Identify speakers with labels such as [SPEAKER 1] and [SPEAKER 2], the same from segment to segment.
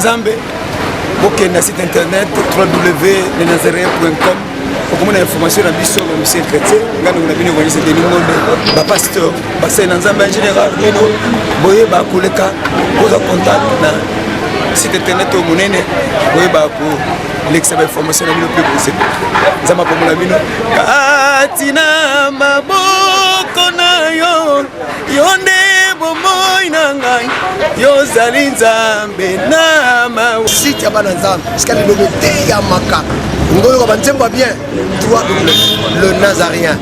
[SPEAKER 1] Nzambe. Ok, na site internet www.lenazarien.com. Pour qu'on ait information sur la mission de monsieur chrétien, quand on a venu voir ces dénigres, le pasteur, parce que Nzambe en général, boye ba koleka, pose en contact na site internet au monene, boye ba ko l'examen information na bino plus possible. Nzamba pour mon abino. Katina maboko na yo, yonde bomoy na ngai, yo zali Nzambe na ma.
[SPEAKER 2] Site ya bana Nzambe, parce que le logoté ya maka. Ngoyo ba nzemba bien, toi le Nazarien.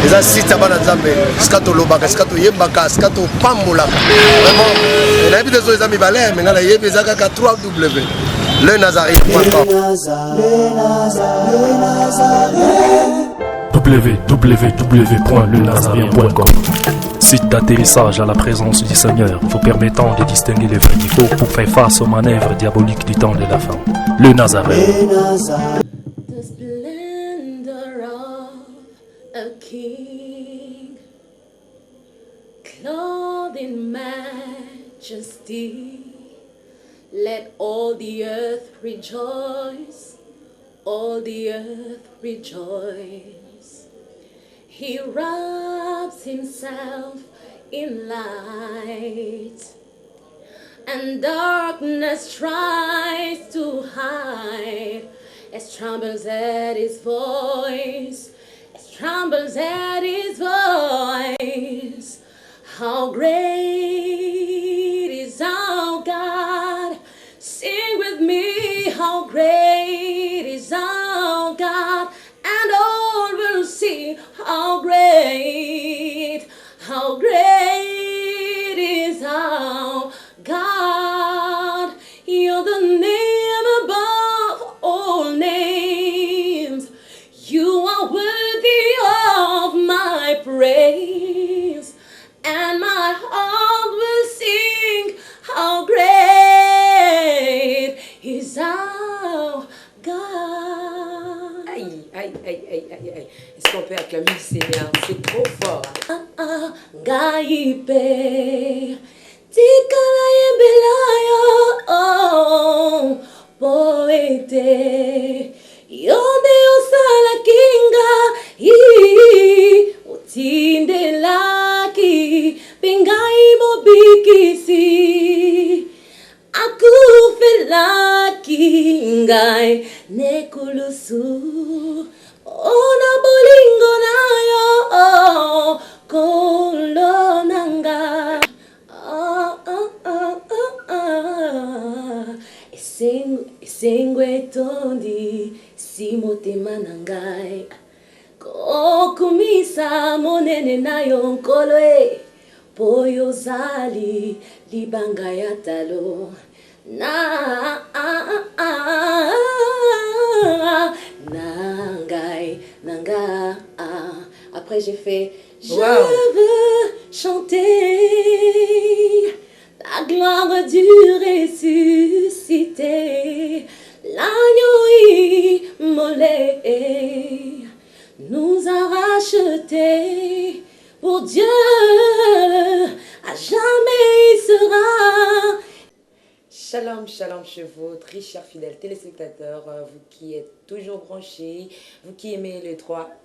[SPEAKER 2] Les sites ya bana Nzambe, skato lobaka, skato yembaka, skato pambola. Vraiment, on a vu des amis balais, mais ngala yebi zaka ka 3W. Le Nazarien.com.
[SPEAKER 3] www.lenazarien.com. Site d'atterrissage à la présence du Seigneur, vous permettant de distinguer les vrais niveaux pour faire face aux manœuvres diaboliques du temps de la fin. Le Nazarien.
[SPEAKER 4] The splendor of a king, clothed in majesty, let all the earth rejoice, all the earth rejoice. He wraps himself in light, and darkness tries to hide, as trembles at his voice, as trembles at his voice. How great is our God! Sing with me, how great is our God! And all will see how great is our God. You're the name above all names. You are worthy of my praise, and my heart will sing how great is our God.
[SPEAKER 5] Aïe, aïe, aïe, aïe, aïe, aïe. Est-ce qu'on peut acclamer le Seigneur? C'est trop fort.
[SPEAKER 4] Gaïpe, tikala yembelayo, oh, poete, yonde osala kinga, utinde laki, pengai mobikisi, akufelaki ngai nekulusu, ona bolingo nayo, oh, kolonanga. Esengwe tondi simotema nangai, kokumisa monene nayo nkolo e, poyo zali libanga ya talo na nangai nanga. Après j'ai fait je veux chanter la gloire du ressuscité, l'agneau immolé nous a rachetés. Pour Dieu, à jamais il sera.
[SPEAKER 5] Shalom, shalom chez vous, très chers fidèles téléspectateurs, vous qui êtes toujours branchés, vous qui aimez le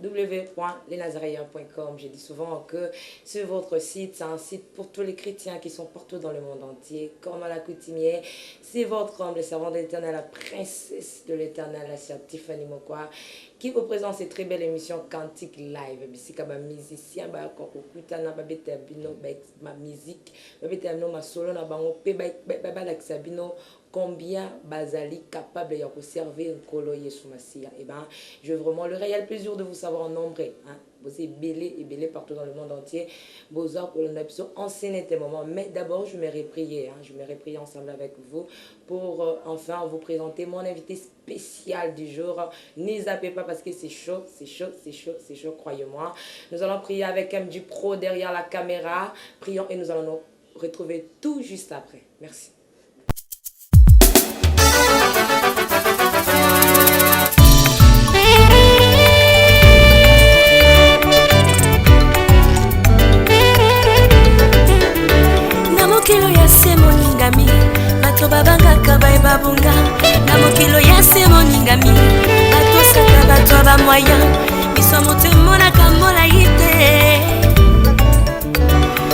[SPEAKER 5] www.lenazarien.com. Je dis souvent que c'est votre site, c'est un site pour tous les chrétiens qui sont partout dans le monde entier. Comme à l'accoutumée, c'est votre humble servant de l'Éternel, la princesse de l'Éternel, la sœur Tiffany Mokwa, qui vous présente cette très belle émission Cantique Live. Bisika ba musicien ba ko kutana ba bete bino ba ma musique, ba bete no ma solo na bango pe ba la sabino combien bazali capable de servir un colo Yesu Masia. Et ben, je veux vraiment le réel plaisir de vous savoir en nombre, hein. Vous êtes belé et belé partout dans le monde entier. Beaux pour le enseigner tes moments. Mais d'abord, je m'aimerais prier. Je m'aimerais prier ensemble avec vous pour enfin vous présenter mon invité spécial du jour. N'y zappez pas parce que c'est chaud, c'est chaud, c'est chaud, c'est chaud, croyez-moi. Nous allons prier avec du pro derrière la caméra. Prions et nous allons nous retrouver tout juste après. Merci.
[SPEAKER 6] Namokelo ya se moningami bato babanga esangami batosaka bato ya bamoyen miso ya moto emonaka molai te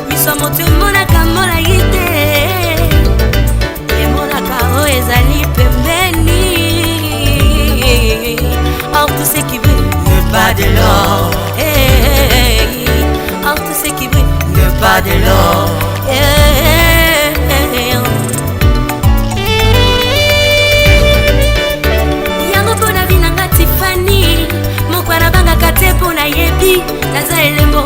[SPEAKER 6] miso ya moto emonaka molai te emonaka oyo ezali pembeni. Or tout ce qui brille n'est pas de l'or. Or tout ce qui brille n'est pas de l'or. Yango pona vinanga Tiffany mokwa na bangaka te pona yebi naza elembo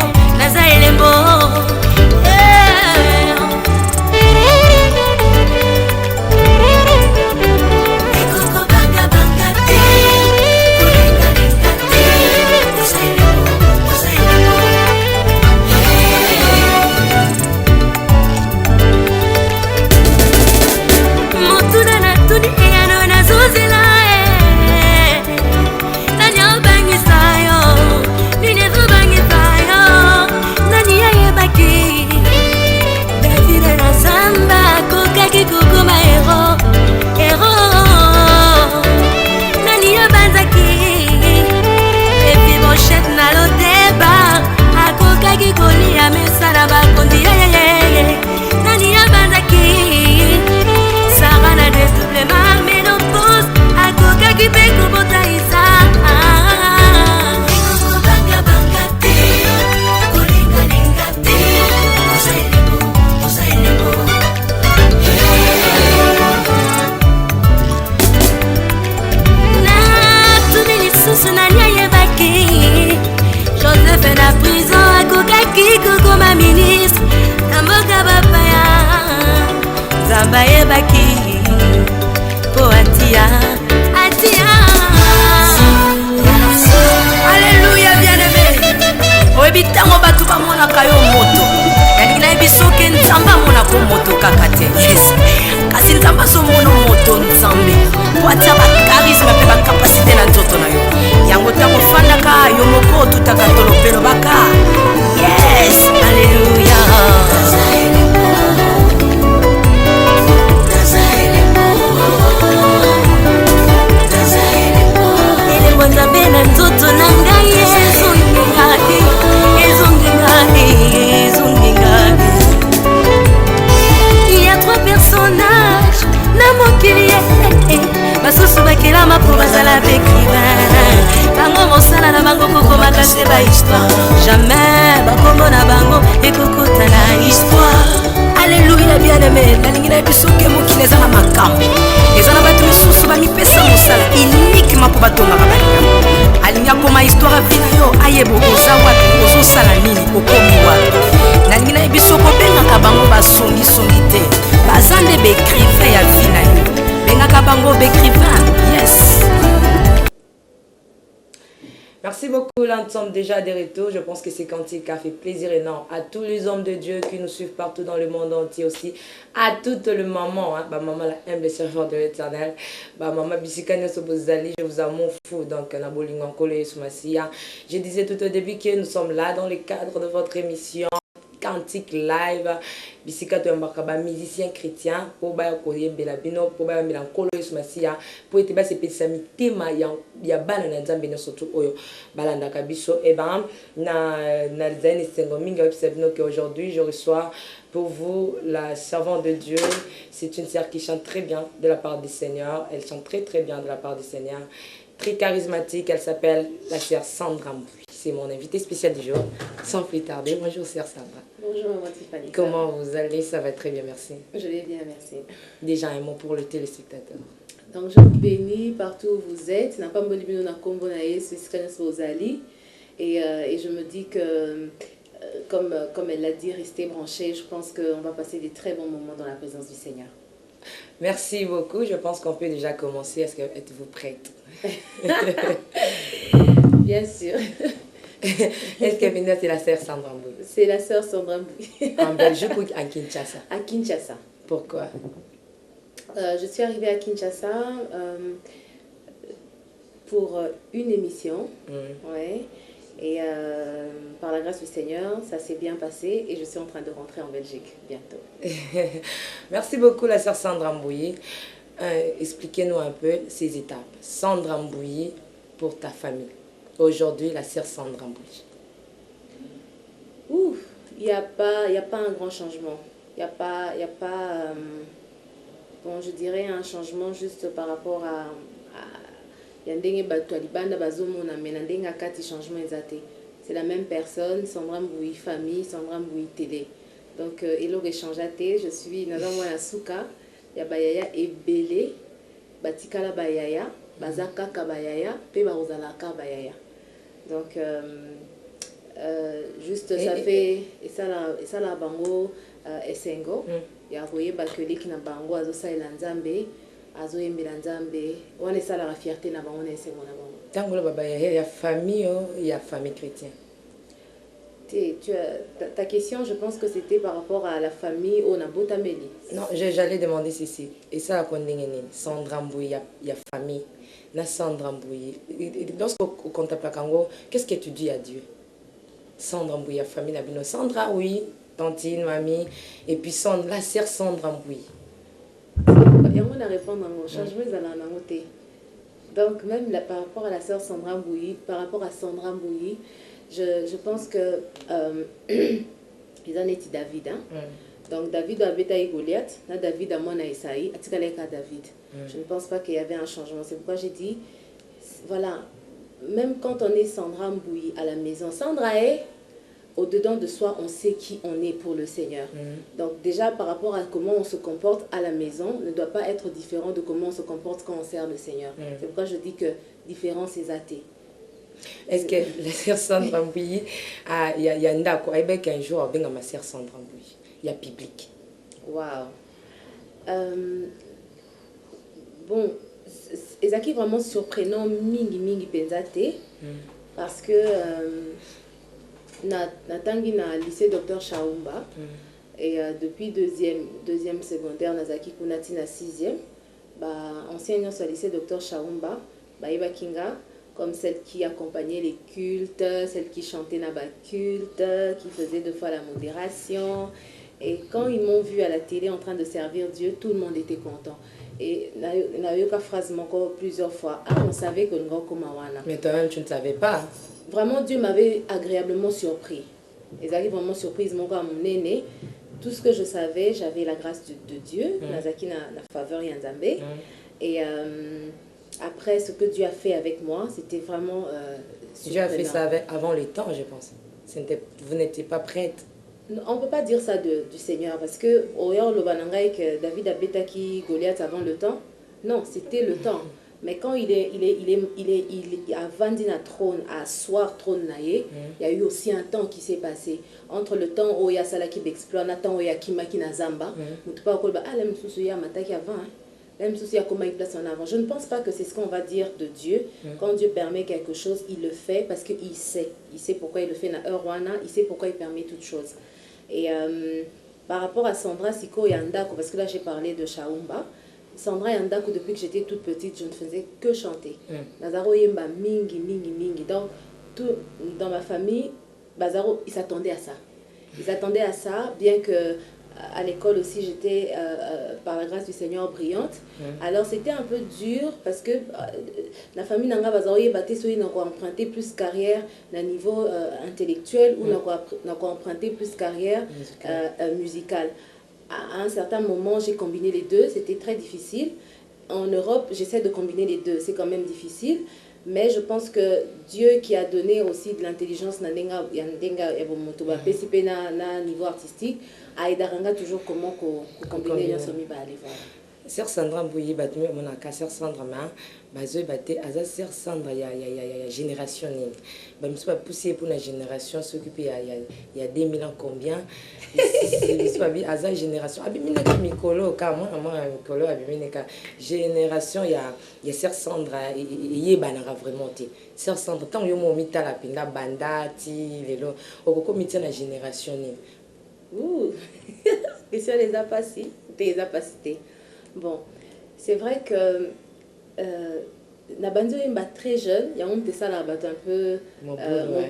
[SPEAKER 6] jamais bakomona bango ekokotana histoire. Alléluia bien-aimé, nalingi na biso ke mokili eza na makambo eza na bato misusu bamipesa mosala uniquement mpo batongaka balinga alingi akoma histoire ya vi na yo ayeba oza wapi ozosala nini okomi wapi. Nalingi na biso kobengaka bango basongisongi te baza nde baécrivain ya vi na yo bengaka bango baécrivain. Yes.
[SPEAKER 5] Merci beaucoup, là nous sommes déjà de retour. Je pense que ces cantiques a fait plaisir énorme à tous les hommes de Dieu qui nous suivent partout dans le monde entier aussi. À toutes les mamans, hein, bah, maman la humble servante de l'Éternel, bah, maman Bisikane Sobozali, je vous aime fou. Donc, Nabolingan Kole Soumassia. Je disais tout au début que nous sommes là dans le cadre de votre émission Cantique Live. Bisika to mbakaba musicien chrétien pour ba koyembela bino pour ba melankolo Soumassia pour ete ba se petisa mitema ya bana na nzambe na surtout oyo balanda kabiso et ben na zane sengo minga observe que aujourd'hui je reçois pour vous la servante de Dieu. C'est une sœur qui chante très bien de la part du Seigneur. Elle chante très très bien de la part du Seigneur. Très charismatique, elle s'appelle la sœur Sandra Mbui. C'est mon invitée spéciale du jour. Sans plus tarder, bonjour sœur Sandra.
[SPEAKER 7] Bonjour maman Tiffany.
[SPEAKER 5] Comment vous allez? Ça va très bien, merci.
[SPEAKER 7] Je vais bien, merci.
[SPEAKER 5] Déjà un mot pour le téléspectateur.
[SPEAKER 7] Donc je vous bénis partout où vous êtes. N'a pas me dit na kombo na Yesu Christ Rosali et je me dis que comme elle l'a dit, restez branchés. Je pense qu'on va passer des très bons moments dans la présence du Seigneur.
[SPEAKER 5] Merci beaucoup. Je pense qu'on peut déjà commencer. Est-ce que êtes-vous prête?
[SPEAKER 7] Bien sûr.
[SPEAKER 5] Est-ce que Vina, c'est la sœur Sandra Mbui?
[SPEAKER 7] C'est la sœur Sandra Mbui.
[SPEAKER 5] En Belgique ou à Kinshasa?
[SPEAKER 7] À Kinshasa.
[SPEAKER 5] Pourquoi?
[SPEAKER 7] Je suis arrivée à Kinshasa pour une émission. Ouais. Et par la grâce du Seigneur, ça s'est bien passé et je suis en train de rentrer en Belgique bientôt.
[SPEAKER 5] Merci beaucoup la sœur Sandra Mbui. expliquez-nous un peu ces étapes. Sandra Mbouyi pour ta famille. Aujourd'hui, la sœur Sandra Mbouyi.
[SPEAKER 7] Ouf, il n'y a pas un grand changement. Il n'y a pas bon, je dirais un changement juste par rapport à Yandenge Batualibanda Bazomona, mais Nandenge Akati changement exacté. C'est la même personne, Sandra Mbouyi famille, Sandra Mbouyi télé. Donc, Elo Rechangeate, je suis Nazamwana Souka, Yabayaya Ebele, Batikala Bayaya, Bazaka Kabayaya, Pe Barozalaka Bayaya. Donc, juste ça fait, et ça la bango Esengo, Yaroye Bakeli qui n'a bango, Azo Saïla Nzambe, Azo Yembela Nzambe, on est ça la fierté n'a bango Esengo n'a bango.
[SPEAKER 5] Tango Bayaya, il y a famille, il y a famille chrétienne.
[SPEAKER 7] Ta question, je pense que c'était par rapport à la famille au Nabotameli.
[SPEAKER 5] Non, j'allais demander ceci. Et ça, Sandra Mbouyi, il y a famille. Na Sandra Mbouyi. Lorsqu'on contemple la Kango, qu'est-ce que tu dis à Dieu? Sandra Mbouyi, il y a famille. Sandra, oui, tantine, mamie. Et puis la sœur Sandra Mbouyi.
[SPEAKER 7] Il y a un répondre à changement de la noté. Donc, même par rapport à la sœur Sandra Mbouyi, par rapport à Sandra Mbouyi, je pense que ils en étaient David. Hein? Donc David a été Goliath, David a Mona Isaïe, Atikaleka David. Je ne pense pas qu'il y avait un changement. C'est pourquoi j'ai dit, voilà, même quand on est Sandra Mbouyi à la maison, Sandra est au-dedans de soi, on sait qui on est pour le Seigneur. Donc déjà par rapport à comment on se comporte à la maison, ne doit pas être différent de comment on se comporte quand on sert le Seigneur. C'est pourquoi je dis que différence est athée.
[SPEAKER 5] Est-ce que la sœur Sandra Mbouyi, il y a un jour, il y a ma sœur Sandra Mbouyi, il y a public.
[SPEAKER 7] Waouh. Bon, c'est vraiment surprenant, mingi penzate, parce que natangi na lycée Dr Chaumba, et depuis deuxième secondaire, nazaki kunati na 6e, enseignant sur le lycée Dr Chaumba, Iba Kinga, comme celle qui accompagnait les cultes, celle qui chantait dans les cultes, qui faisait 2 fois la modération. Et quand ils m'ont vu à la télé en train de servir Dieu, tout le monde était content. Et il y a eu une phrase encore plusieurs fois. Ah, on savait que nous sommes.
[SPEAKER 5] Mais toi-même, tu ne savais pas.
[SPEAKER 7] Vraiment, Dieu m'avait agréablement surpris. Ils arrivent vraiment surprise, mon gars, mon aîné. Tout ce que je savais, j'avais la grâce de Dieu, Nazaki na faveur Yanzambe. Et après, ce que Dieu a fait avec moi, c'était vraiment
[SPEAKER 5] Dieu a fait ça avant le temps, je pense. Vous n'étiez pas prête.
[SPEAKER 7] On ne peut pas dire ça du Seigneur, parce que que David a bêtaki Goliath avant le temps. Non, c'était le temps. Mais quand il a vendu un trône, à asseoir trône naïe, il y a eu aussi un temps qui s'est passé. Entre le temps où il y a Salaki Bexploit, le temps où il y a Kimaki Nazamba, on ne peut pas dire, ah, là, il y a Mataki avant. Même si il y a comment il place en avant. Je ne pense pas que c'est ce qu'on va dire de Dieu. Quand Dieu permet quelque chose, il le fait parce qu'il sait. Il sait pourquoi il le fait na Rwana, il sait pourquoi il permet toutes choses. Et par rapport à Sandra Siko Yandako, parce que là j'ai parlé de Chaumba, Sandra Yandako, depuis que j'étais toute petite, je ne faisais que chanter. Nazaro Yemba mingi. Donc, dans ma famille, Bazaro, ils s'attendaient à ça. Ils attendaient à ça, bien que à l'école aussi j'étais par la grâce du Seigneur brillante. Alors c'était un peu dur parce que la famille nanga bazaoye baté soyi n'a emprunté plus carrière à niveau intellectuel ou n'a emprunté plus carrière musicale. À un certain moment j'ai combiné les deux, c'était très difficile. En Europe j'essaie de combiner les deux, c'est quand même difficile. Mais je pense que Dieu qui a donné aussi de l'intelligence na niveau artistique a aidé toujours comment combiner les semi
[SPEAKER 5] Sœur Sandra Mbouyi battu mon aka Sœur Sandra ma bazo baté aza Sœur Sandra il y a génération ni ba mso pas poussé pour la génération s'occuper il y a 2000 ans combien il soit bi aza génération abimina mikolo ka moi mikolo abimina ka génération il y a Sœur Sandra y banara vraiment té Sœur Sandra tant yo mo mitala pinga bandati lelo okoko mitia na génération ni
[SPEAKER 7] question les capacités. Bon, c'est vrai que la bande est très jeune, il y a un peu ça là, un peu mon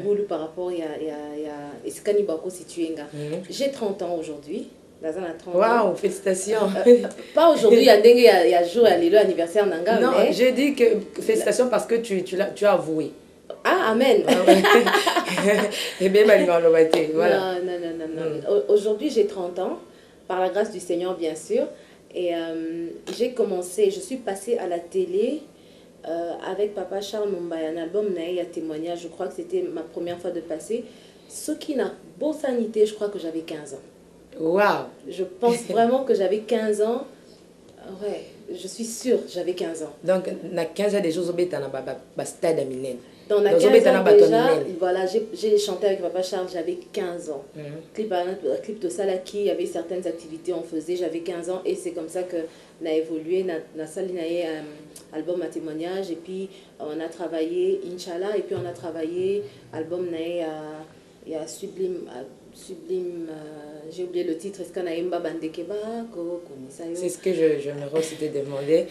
[SPEAKER 7] boulot par rapport à Escani Bako situé. J'ai 30 ans aujourd'hui, Dans un 30
[SPEAKER 5] Waouh, félicitations.
[SPEAKER 7] Pas aujourd'hui, il y a jour, il y a l'anniversaire d'Anga.
[SPEAKER 5] Non,
[SPEAKER 7] mais...
[SPEAKER 5] j'ai dit que félicitations parce que tu as avoué.
[SPEAKER 7] Ah, amen.
[SPEAKER 5] Et bien, voilà.
[SPEAKER 7] Non. Aujourd'hui, j'ai 30 ans, par la grâce du Seigneur, bien sûr. Et j'ai commencé, je suis passée à la télé avec Papa Charles Mumbaya, un album Naïa témoignage. Je crois que c'était ma première fois de passer. Ce qui n'a beau sanité, je crois que j'avais 15 ans.
[SPEAKER 5] Waouh.
[SPEAKER 7] Je pense vraiment que j'avais 15 ans. Ouais, je suis sûre, j'avais 15 ans.
[SPEAKER 5] Donc, na 15 ans, des choses au béta na stade aminen.
[SPEAKER 7] Dans la 15 ans déjà, voilà, j'ai chanté avec Papa Charles, j'avais 15 ans. Clip de Salaki, il y avait certaines activités on faisait, j'avais 15 ans et c'est comme ça que on a évolué, on a saliné un album à témoignage et puis on a travaillé Inch'Allah et puis on a travaillé album il y a Sublime, j'ai oublié le titre, est-ce qu'on a Imba Bandekeba,
[SPEAKER 5] c'est ce que je me suis demandé.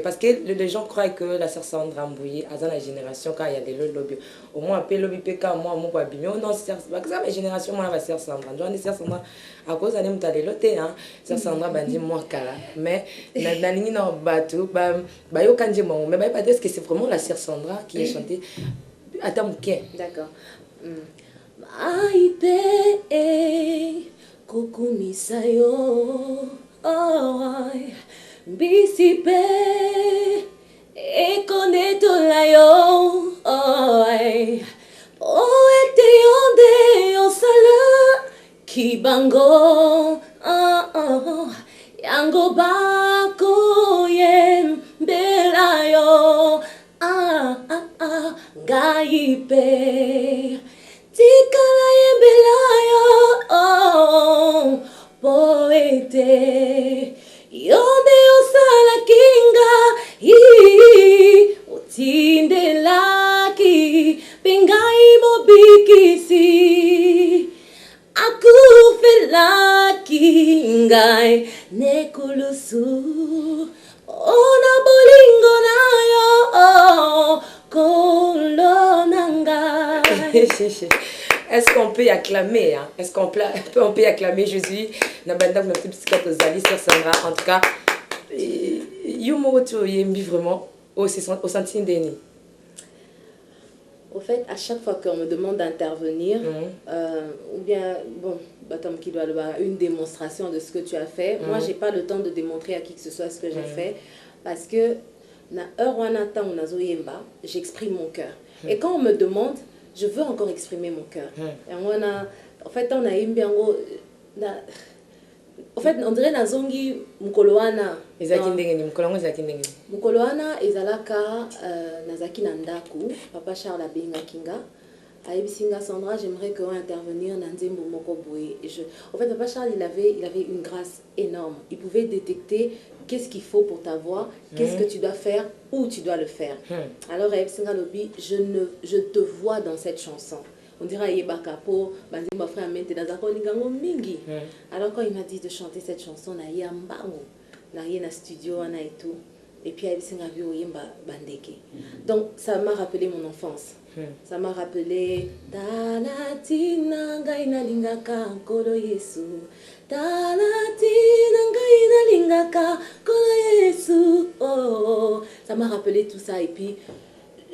[SPEAKER 5] Parce que les gens croient que la sœur Sandra Mbouye, dans la génération, quand il y a des lobbies, au moins, un peu lobby PK, moi, mon quoi, non, c'est la génération, moi, la sœur Sandra. Je dis sœur Sandra, à cause de l'année, loté, hein, sœur Sandra, dit moi, kala. Mais, dans l'année, non, bateau, bah, yo, quand je m'en, mais, bah, est-ce que c'est vraiment la sœur Sandra qui est chantée? Attends, ok.
[SPEAKER 7] D'accord.
[SPEAKER 4] Maipe kukumisa yo bisipe ekonetola yo oete yonde osala kibango yango bako yembela yo ngaipe tikala yembela yo poete yonde osala kinga otindelaki pengai mobikisi akufelaki ngai nekulusu ona bolingo na yo kolonanga.
[SPEAKER 5] Est-ce qu'on peut acclamer, hein? Est-ce qu'on peut acclamer Jésus? Na banda na petit psychiatre Zali sur Sandra. En tout cas, yo mo tu yembi vraiment au sentiment d'eni.
[SPEAKER 7] Au fait, à chaque fois qu'on me demande d'intervenir, ou bien, bon, Batom qui doit avoir une démonstration de ce que tu as fait, moi, j'ai pas le temps de démontrer à qui que ce soit ce que j'ai fait, parce que, na heure j'exprime mon cœur. Et quand on me demande, je veux encore exprimer mon cœur. Et en fait, on a en fait, on dirait nazongi mukoloana. Mukoloana ezalaka nazaki nandaku, Papa Charles Abenga Kinga. Aïbisinga Sandra, j'aimerais qu'on intervenir dans Nzembo Moko Boé. En fait, Papa Charles, il avait une grâce énorme. Il pouvait détecter qu'est-ce qu'il faut pour ta voix, qu'est-ce que tu dois faire, où tu dois le faire. Alors, Aïbisinga Lobi, je te vois dans cette chanson. On dirait Yebaka po, Banzimba frère Mente dans Zako Lingango Mingi. Alors, quand il m'a dit de chanter cette chanson, na Yambango, na Yena studio, na et tout. Et puis, Aïbisinga Bio Yemba Bandeke. Donc, ça m'a rappelé mon enfance. Ça m'a rappelé Talatina Gaina Lingaka Kolo Yesu. Talatina Gaina Lingaka Kolo Yesu. Oh, ça m'a rappelé tout ça. Et puis,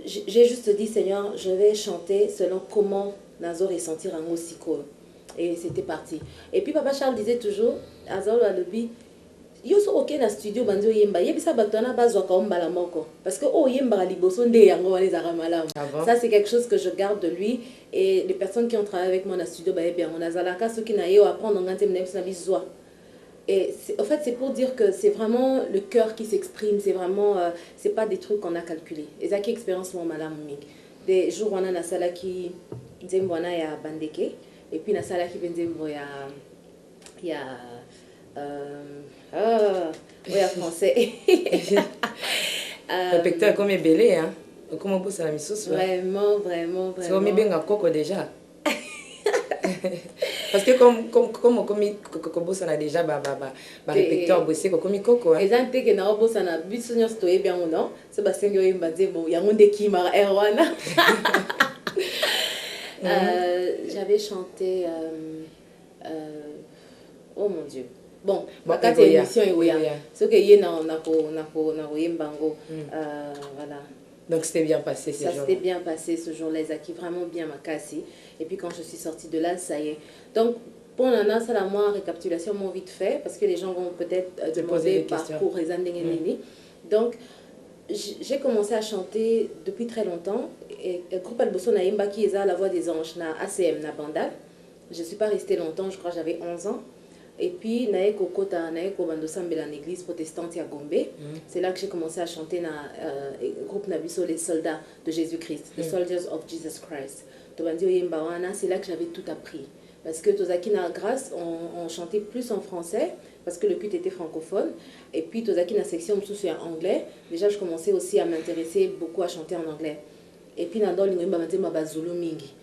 [SPEAKER 7] j'ai juste dit, Seigneur, je vais chanter selon comment Nazo ressentir un aussi cool. Et c'était parti. Et puis, Papa Charles disait toujours, Azalo Alobi, yo so ok na studio banzo yemba yebisa batona bazwa ka ombala moko parce que oh yemba liboso nde yango wale za malamu. Ça c'est quelque chose que je garde de lui et les personnes qui ont travaillé avec moi na studio ba bien on azalaka ceux qui na yo apprendre ngante mnebisa bizwa. Et en fait c'est pour dire que c'est vraiment le cœur qui s'exprime, c'est vraiment c'est pas des trucs qu'on a calculés. Ezaki expérience mo malamu mingi. Des jours on a na sala qui nzembo na ya bandeke et puis na sala qui nzembo ya oui, en français.
[SPEAKER 5] Répétez comme belé, hein. Comment vous ça la mission?
[SPEAKER 7] Vraiment.
[SPEAKER 5] C'est comme bien à coco déjà. Parce que comme ça a déjà répéteur bossé comme coco.
[SPEAKER 7] Exemple que na bossa na bisonyo stoye bien ou non, c'est parce que yo mbadze bon yango de ki mara erwana. J'avais chanté Oh mon Dieu. Bon,
[SPEAKER 5] Bon,
[SPEAKER 7] quand
[SPEAKER 5] Egoya.
[SPEAKER 7] émission Egoya.
[SPEAKER 5] Egoya.
[SPEAKER 7] Ce que y est na Yembango. Voilà.
[SPEAKER 5] Donc c'était bien passé ce
[SPEAKER 7] Ça
[SPEAKER 5] jour-là.
[SPEAKER 7] s'était bien passé ce jour-là, ils acquis vraiment bien ma casse. Et puis quand je suis sortie de là, ça y est. Donc pour Nana, ça la moi récapitulation mon vite fait parce que les gens vont peut-être
[SPEAKER 5] Te poser
[SPEAKER 7] demander
[SPEAKER 5] des questions.
[SPEAKER 7] parcours Donc j'ai commencé à chanter depuis très longtemps. Et le groupe Alboso Naïmba qui est à la voix des anges na ACM na Bandal. Je ne suis pas restée longtemps, je crois que j'avais 11 ans. Et puis, naeko kota naeko bandosambela en église protestante à Gombe. C'est là que j'ai commencé à chanter dans le groupe Nabiso, les soldats de Jésus-Christ, les Soldiers of Jesus Christ. C'est là que j'avais tout appris. Parce que Tozaki na grâce, on chantait plus en français, parce que le culte était francophone. Et puis, Tozaki na section en anglais. Déjà, je commençais aussi à m'intéresser beaucoup à chanter en anglais. Et puis, dans le Zulu mingi.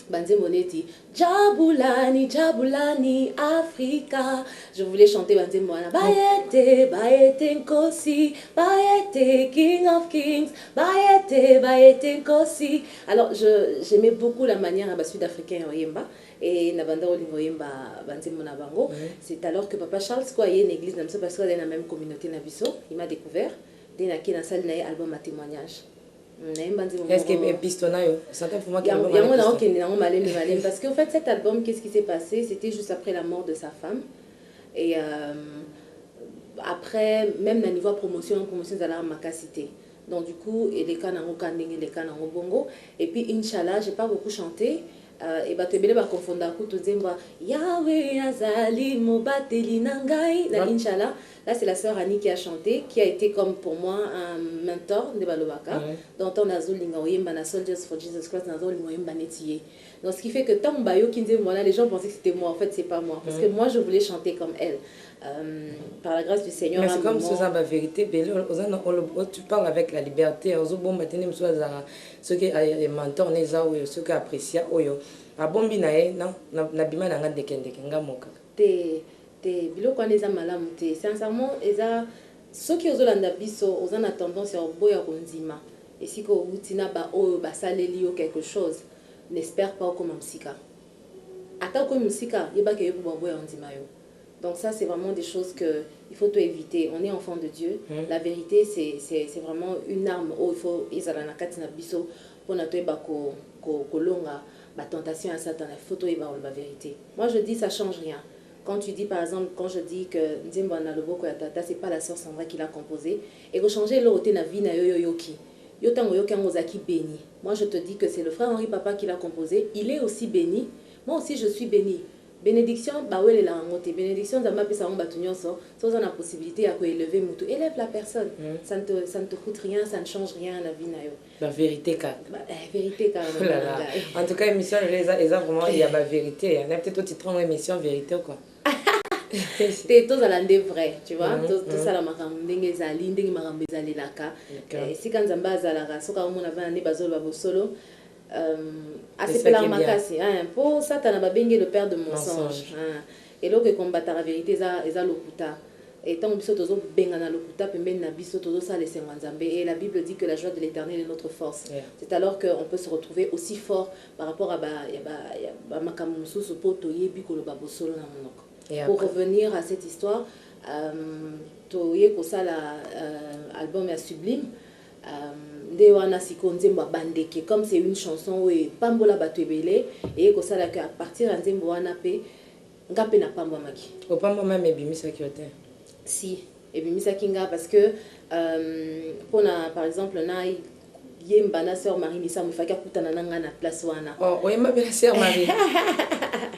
[SPEAKER 7] Banze Moneti, Jabulani, Jabulani, Africa. Je voulais chanter Banze Moana. Baete, Baete Nkosi, Baete King of Kings, Baete, Baete Nkosi. Alors, j'aimais beaucoup la manière sud-africaine Oyemba. Et Nabanda Olingo Yemba, Banze Monabango. C'est alors que Papa Charles, quoi, il y a une église, parce qu'il est dans la même communauté Nabiso, il m'a découvert. Dès qu'il a une salle, il y a un album à témoignage.
[SPEAKER 5] Est-ce qu'il y a un pistonnaire?
[SPEAKER 7] Parce qu'en fait, cet album, qu'est-ce qui s'est passé? C'était juste après la mort de sa femme. Et après, même dans le niveau promotion de la macacité. Donc, du coup, et les canards les canards bongo. Et puis, Inch'Allah, j'ai pas beaucoup chanté. Et bah, tu vas confondre à coup, tu dis, Yahweh Azali, Mobateli Nangai, Inch'Allah. Là, c'est la sœur Annie qui a chanté, qui a été comme pour moi un mentor de Balobaka. Donc, on a Zolinga Soldiers for Jesus Christ, donc, ce qui fait que tant que les gens pensaient que c'était moi. En fait, c'est pas moi. Parce que moi, je voulais chanter comme elle. Par la grâce du Seigneur.
[SPEAKER 5] Mais c'est comme si la vérité, tu parles avec la liberté. Ceux qui ont les mentors, ceux qui apprécient. Abombi na bima na ngande kende nga moka.
[SPEAKER 7] Te biloko wana eza malamu te. Sincèrement, eza soki ozolanda biso, oza na tendance ya boya kondima. Esika outina ba oyo basaleli yo quelque chose, n'espère pas comme musika. Ata comme musika, yebaka yo pour boya ondima yo. Donc ça, c'est vraiment des choses qu'il faut tout éviter. On est enfant de Dieu. La vérité, c'est vraiment une arme. Oh, il faut izala na kati na biso pour na toyeba ko longa ba tentation à Satan. Il faut tout yeba la vérité. Moi, je dis ça change rien. Quand tu dis, par exemple, quand je dis que Nzimba na loboko ya tata, c'est pas la sœur Sandra qui l'a composé. Et que changer l'autre na vie na yoyoki. Yotango yokango zaki béni. Moi, je te dis que c'est le frère Henri Papa qui l'a composé. Il est aussi béni. Moi aussi, je suis béni. Bénédiction, bawele la ngote. Bénédiction, ça m'a fait ça en bâtonnion, ça on a la possibilité à élever mutu. Élève la personne. Ça ne te coûte rien, ça ne change rien à la vie nayo.
[SPEAKER 5] La vérité, car.
[SPEAKER 7] Vérité, car.
[SPEAKER 5] En tout cas, l'émission, vraiment, il y a la vérité. On a peut-être aussi prendre l'émission vérité ou quoi.
[SPEAKER 7] C'est tout à l'endroit vrai, tu vois. Tout ça, la marambengue zali, ndenge marambezali laka. Si quand zamba zalara, so quand on a un bazol babo solo. Assez peu la makasi pour ça t'as pas bengue le père de mensonge et là que combattre la vérité eza lokuta et tant biso tozo benga na lokuta pembeni na biso tozo ça les nzambe et la Bible dit que la joie de l'Éternel est notre force. C'est alors que on peut se retrouver aussi fort par rapport à ba makamu mususu po toyebi ko lo babo solo na monoko. Pour revenir à cette histoire, toye ko ça album est sublime. Comme c'est une chanson où pambola batwebele et que ça à partir de nzembo wana pe ngape na pamba maki
[SPEAKER 5] au pamba même ebimisa kiote
[SPEAKER 7] si ebimisa kinga parce que pour par exemple na yemba na sœur Marie Missa mufaka kutana nanga na place wana
[SPEAKER 5] oh yemba bien sœur Marie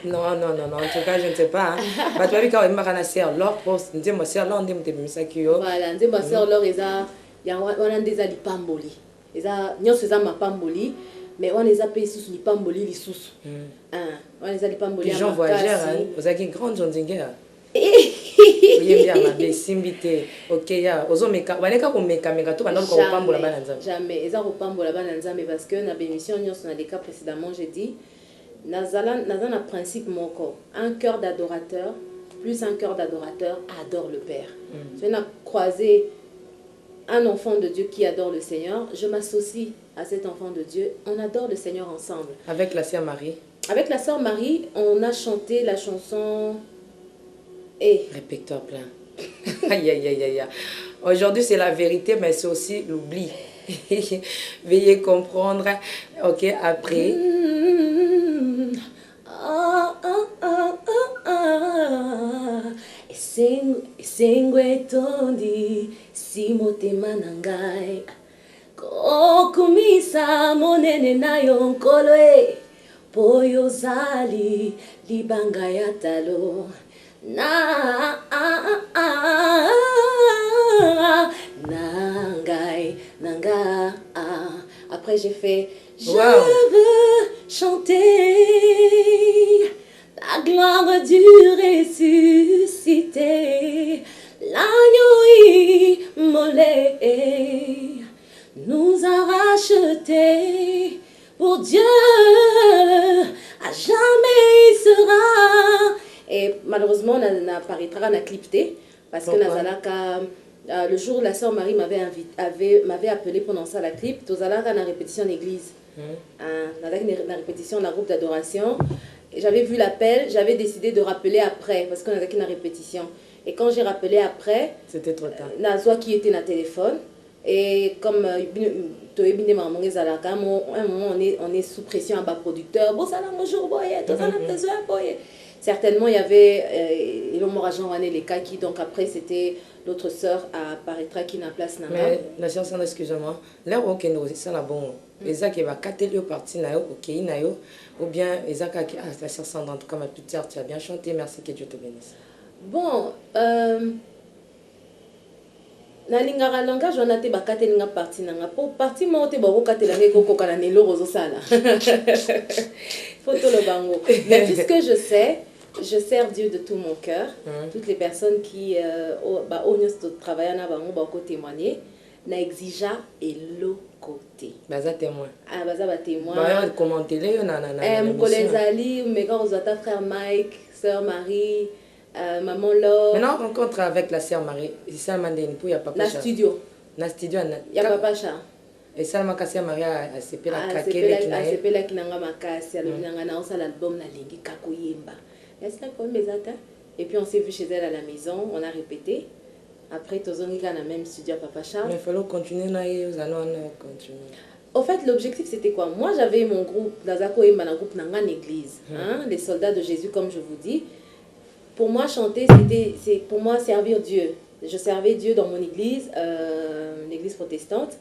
[SPEAKER 5] non en tout cas je ne sais pas bah tu as vu quand yemba kana sœur Laure poste nzembo sœur Laure ndembo tebimisa kio
[SPEAKER 7] voilà nzembo sœur Laure eza ya wana ndeza lipamboli eza nyonso eza mapamboli mais wana eza pe lisusu lipamboli lisusu wana eza lipamboli ya
[SPEAKER 5] gens voyageurs vous avez une grande jondinger yemba mabe simbite OK ya ozomeka baneka ko meka to bana ko pambola bana nzambe
[SPEAKER 7] jamais eza ko pambola bana nzambe parce que na bémission nyonso na les cas précédemment j'ai dit nazala na principe moko un cœur d'adorateur plus un cœur d'adorateur adore le Père. Je n'ai croisé un enfant de Dieu qui adore le Seigneur, je m'associe à cet enfant de Dieu, on adore le Seigneur ensemble.
[SPEAKER 5] Avec la sœur Marie.
[SPEAKER 7] avec la sœur Marie, on a chanté la chanson...
[SPEAKER 5] Répertoire plein. Aïe, aïe, aïe, aïe. Aujourd'hui, c'est la vérité, mais c'est aussi l'oubli. Veuillez comprendre. Ok, après.
[SPEAKER 4] Esengwe tondi si motema na ngai kokumisa monene na yo nkolo e po yo ozali libanga ya talo na ngai nanga. Après j'ai fait je veux chanter la gloire du ressuscité, l'agneau immolé nous a rachetés. Pour Dieu, à jamais il sera. Et malheureusement, on apparaîtra en clipté parce que Nazalaka, le jour où la sœur Marie m'avait appelé pendant ça la clip, Tozalaka na répétition d'église, na répétition d'un groupe d'adoration. J'avais vu l'appel, j'avais décidé de rappeler après parce qu'on avait une répétition. Et quand j'ai rappelé après,
[SPEAKER 5] c'était trop tard.
[SPEAKER 7] Nazwa qui était dans le téléphone. Et comme un moment on est sous pression à bas producteur, bon ça là bonjour boye, tout ça là besoin boye. Certainement il y avait les cas qui donc après c'était l'autre sœur apparaîtra qui n'a place.
[SPEAKER 5] Mais la sœur Sandra, excusez-moi, là ok nous c'est la bon. Les qui va cater le parti na yo ok na yo ou bien les qui la sœur Sandra en tout cas ma petite sœur tu as bien chanté, merci, que Dieu te bénisse.
[SPEAKER 7] Bon na lingara langage on a te bakate linga parti nanga po parti mo te bako katela ngeko kokala nelo rozo sala photo le bango. Mais puisque je sers Dieu de tout mon cœur. Toutes les personnes qui travaillent na bango bako témoigner na exija et le côté
[SPEAKER 5] baza témoin
[SPEAKER 7] baza ba témoin
[SPEAKER 5] ba commenter les na
[SPEAKER 7] Mkolezali mega ozata frère Mike, sœur Marie, maman Laure.
[SPEAKER 5] Maintenant, on rencontre avec la sœur Marie. C'est ça, il y a papa.
[SPEAKER 7] Na studio,
[SPEAKER 5] il
[SPEAKER 7] y a papa Cha.
[SPEAKER 5] Et ça, ma sœur Marie a s'épelé la craquer.
[SPEAKER 7] Elle s'épelé la kinanga makasi. Elle a lancé l'album na lingi kakoyemba. Et puis on s'est vu chez elle à la maison. On a répété. Après, Tozongi dans le même studio à papa Cha.
[SPEAKER 5] Mais il fallait continuer. Nous allons continuer.
[SPEAKER 7] Au fait, l'objectif c'était quoi? Moi, j'avais mon groupe Nazako Yemba, un groupe dans l'église, les soldats de Jésus, comme je vous dis. Pour moi, chanter, c'est pour moi servir Dieu. Je servais Dieu dans mon église, l'église protestante.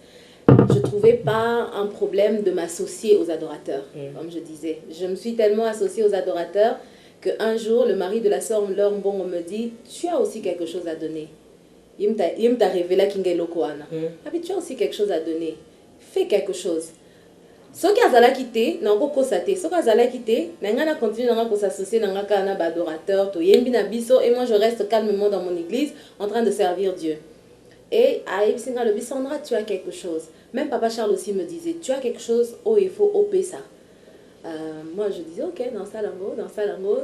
[SPEAKER 7] Je ne trouvais pas un problème de m'associer aux adorateurs, comme je disais. Je me suis tellement associée aux adorateurs qu'un jour, le mari de la sœur Laure Mbongo me dit « Tu as aussi quelque chose à donner. » Il m'a révélé qu'il tu as aussi quelque chose à donner. Fais quelque chose. Ce qui a quitté, n'a pas constaté. Ce qui a quitté, n'a continué à s'associer dans un adorateur, et moi je reste calmement dans mon église en train de servir Dieu. Et à Epsinga le Sandra, tu as quelque chose. Même Papa Charles aussi me disait, tu as quelque chose, oh il faut opérer ça. Moi je disais, ok, dans ça lango.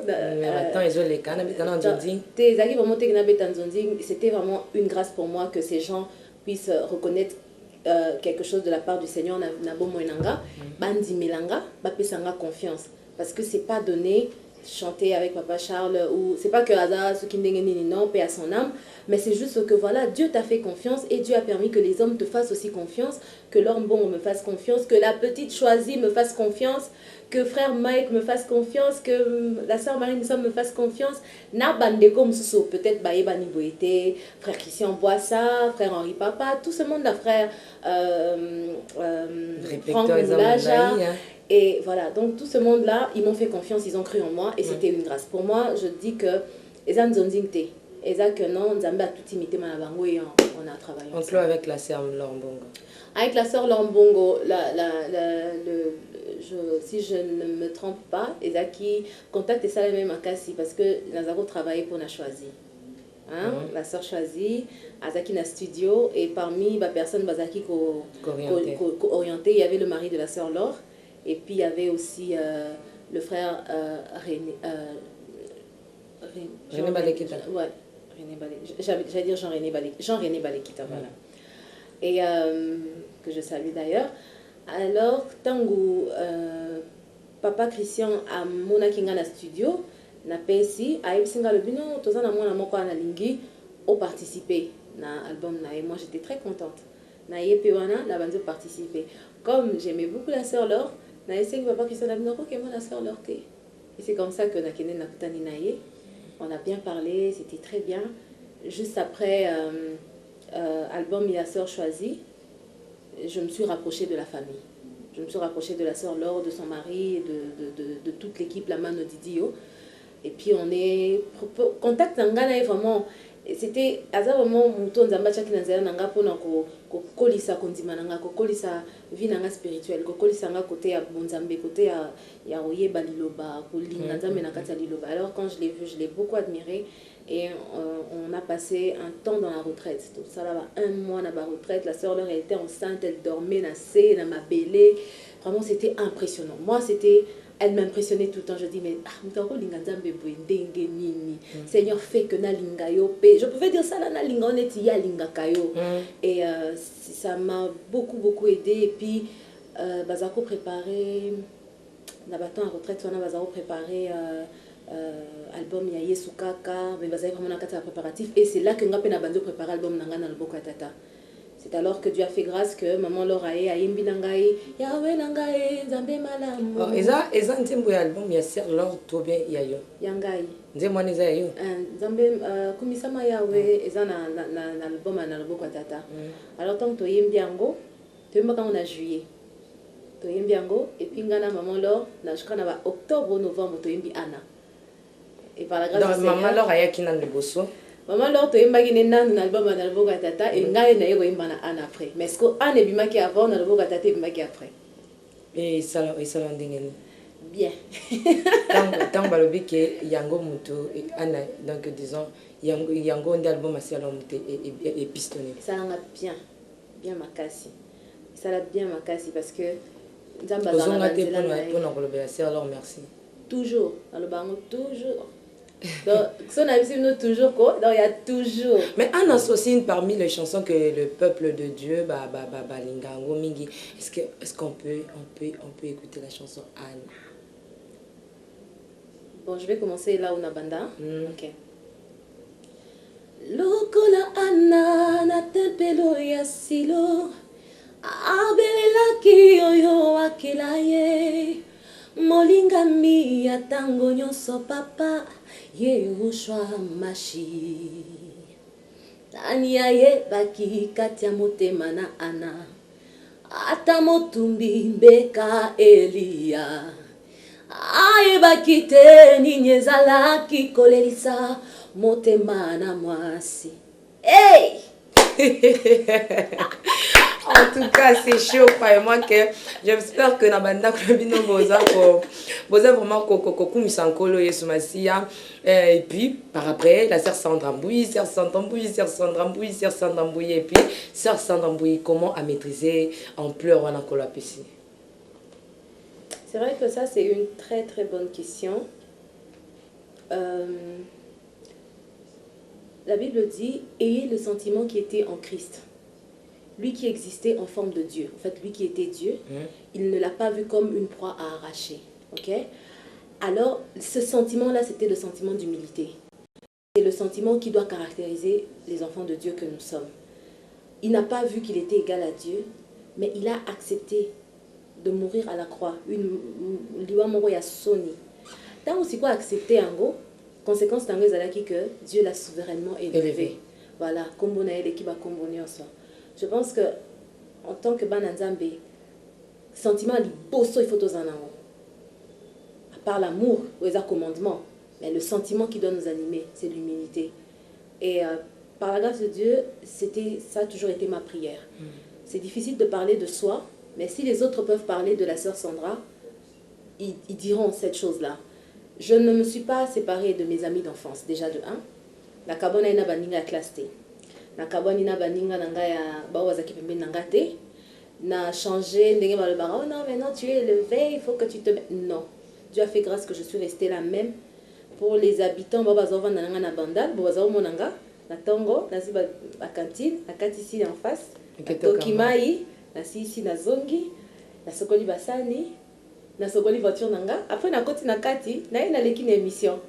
[SPEAKER 5] Mais attends, ils ont les cannes,
[SPEAKER 7] c'était vraiment une grâce pour moi que ces gens puissent reconnaître quelque chose de la part du Seigneur Nabo Moenanga, Bandi Melanga, Bapesanga confiance. Parce que c'est pas donné chanter avec Papa Charles ou c'est pas que hasard ce qui non paix à son âme, mais c'est juste que voilà, Dieu t'a fait confiance et Dieu a permis que les hommes te fassent aussi confiance, que l'homme bon me fasse confiance, que la petite choisie me fasse confiance, que frère Mike me fasse confiance, que la sœur Marie me fasse confiance. Na bande comme ça, peut-être Baïbani Boété, frère Christian Boissa, frère Henri Papa, tout ce monde là, frère Franck Moulaja. Et voilà, donc tout ce monde là, ils m'ont fait confiance, ils ont cru en moi et c'était une grâce. Pour moi, je dis que les gens ont dit que non, Nzambe a tout imité Manabango et on a travaillé.
[SPEAKER 5] On clôt avec la sœur Lombongo.
[SPEAKER 7] Avec la sœur Lombongo, si je ne me trompe pas, Ezaki contacte ça même à Kassi parce que nous avons travaillé pour la choisi. La sœur choisie, Azaki na studio et parmi les personnes Bazaki orientées, il y avait le mari de la sœur Laure et puis il y avait aussi le frère René
[SPEAKER 5] Balekita.
[SPEAKER 7] Ouais, René Balekita. J'allais dire Jean-René Balekita, voilà. Et que je salue d'ailleurs. Alors, Tango, papa Christian a mona kinga na studio na pesi ayebisinga le bino tozana mwana moko na lingi au participer na album na et moi j'étais très contente na yepe wana la bande participer comme j'aimais beaucoup la sœur Laure na essayé que papa Christian a dit non que moi la sœur Laure et c'est comme ça que na kene na kutani na ye on a bien parlé c'était très bien juste après album La Sœur Choisie je me suis rapprochée de la famille. Je me suis rapprochée de la sœur Laure, de son mari, de toute l'équipe, la mano Didio. Et puis on est... Contact Nangana est vraiment... C'était... Aza vraiment mouton Nzambacha qui nanzela nanga pona ko kolisa kondima nanga ko kolisa vie nanga spirituelle ko kolisa nanga côté ya bonzambe côté ya oyeba liloba ko linga nzambe na kati ya liloba. Alors quand je l'ai vu, je l'ai beaucoup admiré. Et on a passé un temps dans la retraite. Donc ça là, un mois dans la retraite. La sœur Laure, elle était enceinte, elle dormait, dans ma bélée. Vraiment, c'était impressionnant. Moi, elle m'impressionnait tout le temps. Je dis, mais Seigneur, fait que na linga yo. Je pouvais dire ça là, na linga on est ya linga kayo. Et ça m'a beaucoup aidé. Et puis, Bazako préparé, la bâton en retraite, on a Bazako préparé. Album ya Yesu Kaka mais bazai vraiment na kata préparatif et c'est là que nga pe na bando préparer album nanga na loboko tata. C'est alors que Dieu a fait grâce que maman Laura a yembi nangai Yahweh nangai nzambe malamu.
[SPEAKER 5] Oh eza ntembo ya album ya Sœur Laure to bien ya yo.
[SPEAKER 7] Yangai.
[SPEAKER 5] Nzembo neza ya yo.
[SPEAKER 7] Nzambe kumisama Yahweh eza na album na loboko tata. Alors tant que to yembi yango to yemba quand on a juillet. To yembi yango et puis ngana maman Laure na jusqu'à na octobre novembre to yembi Anna. Et par la grâce du Seigneur. Maman Laure aya kina liboso. Maman Laure to yemba gine nan na album na album tata et ngai na yego yemba na Anna après. Mais ce que Anne bimaki avant na album tata bimaki après. Et ça ndengeni. Bien. Tant balobi ke yango muto et Anna donc disons yango ndalbum asala muté et pistonné. Ça l'a bien makasi. Ça l'a bien makasi parce que nzamba za na nzela na pour na koloba Sœur Laure merci. Toujours dans le bango toujours. Donc, son avis, c'est toujours quoi? Donc, il y a toujours. Mais Anne associe parmi les chansons que le peuple de Dieu, Lingango, Mingi. Est-ce qu'on peut écouter la chanson Anne? Bon, je vais commencer là où on a banda. Ok. Lokola Anna na tempelo ya silo, abelela ki oyo akelaye. Molingami ya tango nyonso papa Yehoshua Mashi Tani ayebaki kati ya motema na Ana ata motumbi mbeka Elia ayebaki te nini ezalaki kolelisa motema na mwasi. Hey! En tout cas, c'est chaud, vraiment que j'espère que Nabanda Klobino Boza vraiment Kokumisankolo Yesu Masia. Et puis, par après, la sœur Sandra Mbouyi, et puis, sœur Sandra Mbouyi, comment à maîtriser en pleurs en encore la PC? C'est vrai que ça, c'est une très très bonne question. La Bible dit, ayez le sentiment qui était en Christ. Lui qui existait en forme de Dieu, en fait, lui qui était Dieu, il ne l'a pas vu comme une proie à arracher. Ok? Alors, ce sentiment-là, c'était le sentiment d'humilité. C'est le sentiment qui doit caractériser les enfants de Dieu que nous sommes. Il n'a pas vu qu'il était égal à Dieu, mais il a accepté de mourir à la croix. Liwa moro ya soni. Tant aussi quoi accepter en gros, conséquence d'un que Dieu l'a souverainement élevé. Voilà, comme on a l'équipe à combiner en soi. Je pense que en tant que Bananzambe, sentiment liboso il faut tous en avoir. À part l'amour ou les commandements, mais le sentiment qui doit nous animer, c'est l'humilité. Et par la grâce de Dieu, ça a toujours été ma prière. C'est difficile de parler de soi, mais si les autres peuvent parler de la sœur Sandra, ils diront cette chose-là. Je ne me suis pas séparée de mes amis d'enfance, déjà de 1. La kabona ina baninga classe T. Na kabona ina baninga nanga ya bawazaki pembe nanga te. Na changé ndenge balobara. Oh non, maintenant tu es élevé, il faut que tu te... Non. Dieu a fait grâce que je suis restée la même. Pour les habitants, babazova nanga na bandal, babazova monanga, na tongo, na si ba cantine, na kati ici en face. Na Tokimai, na si ici na zongi, na sokoli basani. na sokoli voiture nanga après na koti na kati na ina leki na émission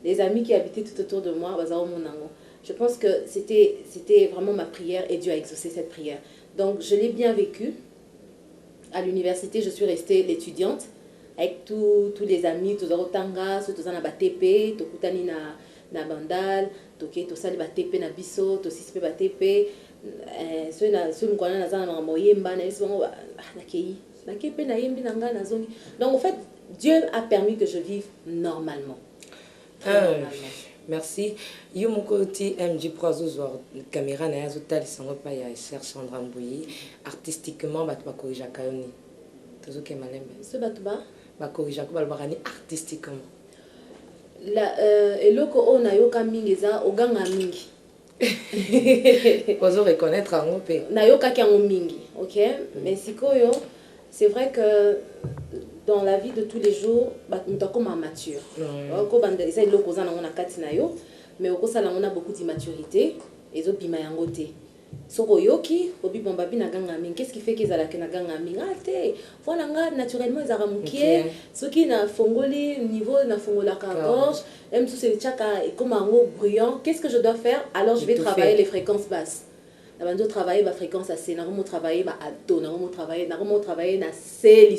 [SPEAKER 7] les amis qui habitaient tout autour de moi bazao monango. Je pense que c'était vraiment ma prière et Dieu a exaucé cette prière. Donc je l'ai bien vécu. À l'université, je suis restée l'étudiante avec tous les amis, tous les otanga, tous les TP, tokutani na bandal, toke tosali ba TP na biso, tosispe ba TP, ceux mukwana na zana na moyemba na biso na kei, na kepe na yembi na nga na zongi. Donc en fait, Dieu a permis que je vive normalement. Normalement.
[SPEAKER 5] Merci. Yo moko ti MJ Proazozwa caméra na yazo tali sango pa ya Serge Sandra Mbouyi artistiquement bat ba corrija kayoni. Tozo ke malembe.
[SPEAKER 7] Ce batuba
[SPEAKER 5] ba corrija ko balbarani artistiquement.
[SPEAKER 7] La eloko ona yoka mingi za oganga mingi.
[SPEAKER 5] Ozo reconnaître ango pe.
[SPEAKER 7] Na yoka kango mingi, OK? Mais sikoyo, c'est vrai que dans la vie de tous les jours, nous sommes comme mature. Mais on a beaucoup d'immaturité et zo bima yangote. Soko yoki, obi bombabi na ganga mingi. Qu'est-ce qui fait qu'ils allaient na ganga mingi? Ah te, voilà nga naturellement ils aramukie. Ceux qui na fongoli niveau na fongola ka gorge, même tout c'est chaka et comme un mot bruyant. Qu'est-ce que je dois faire? Alors je vais travailler les fréquences basses. Je travailler la fréquence assez, je travailler la alto, je travailler la C,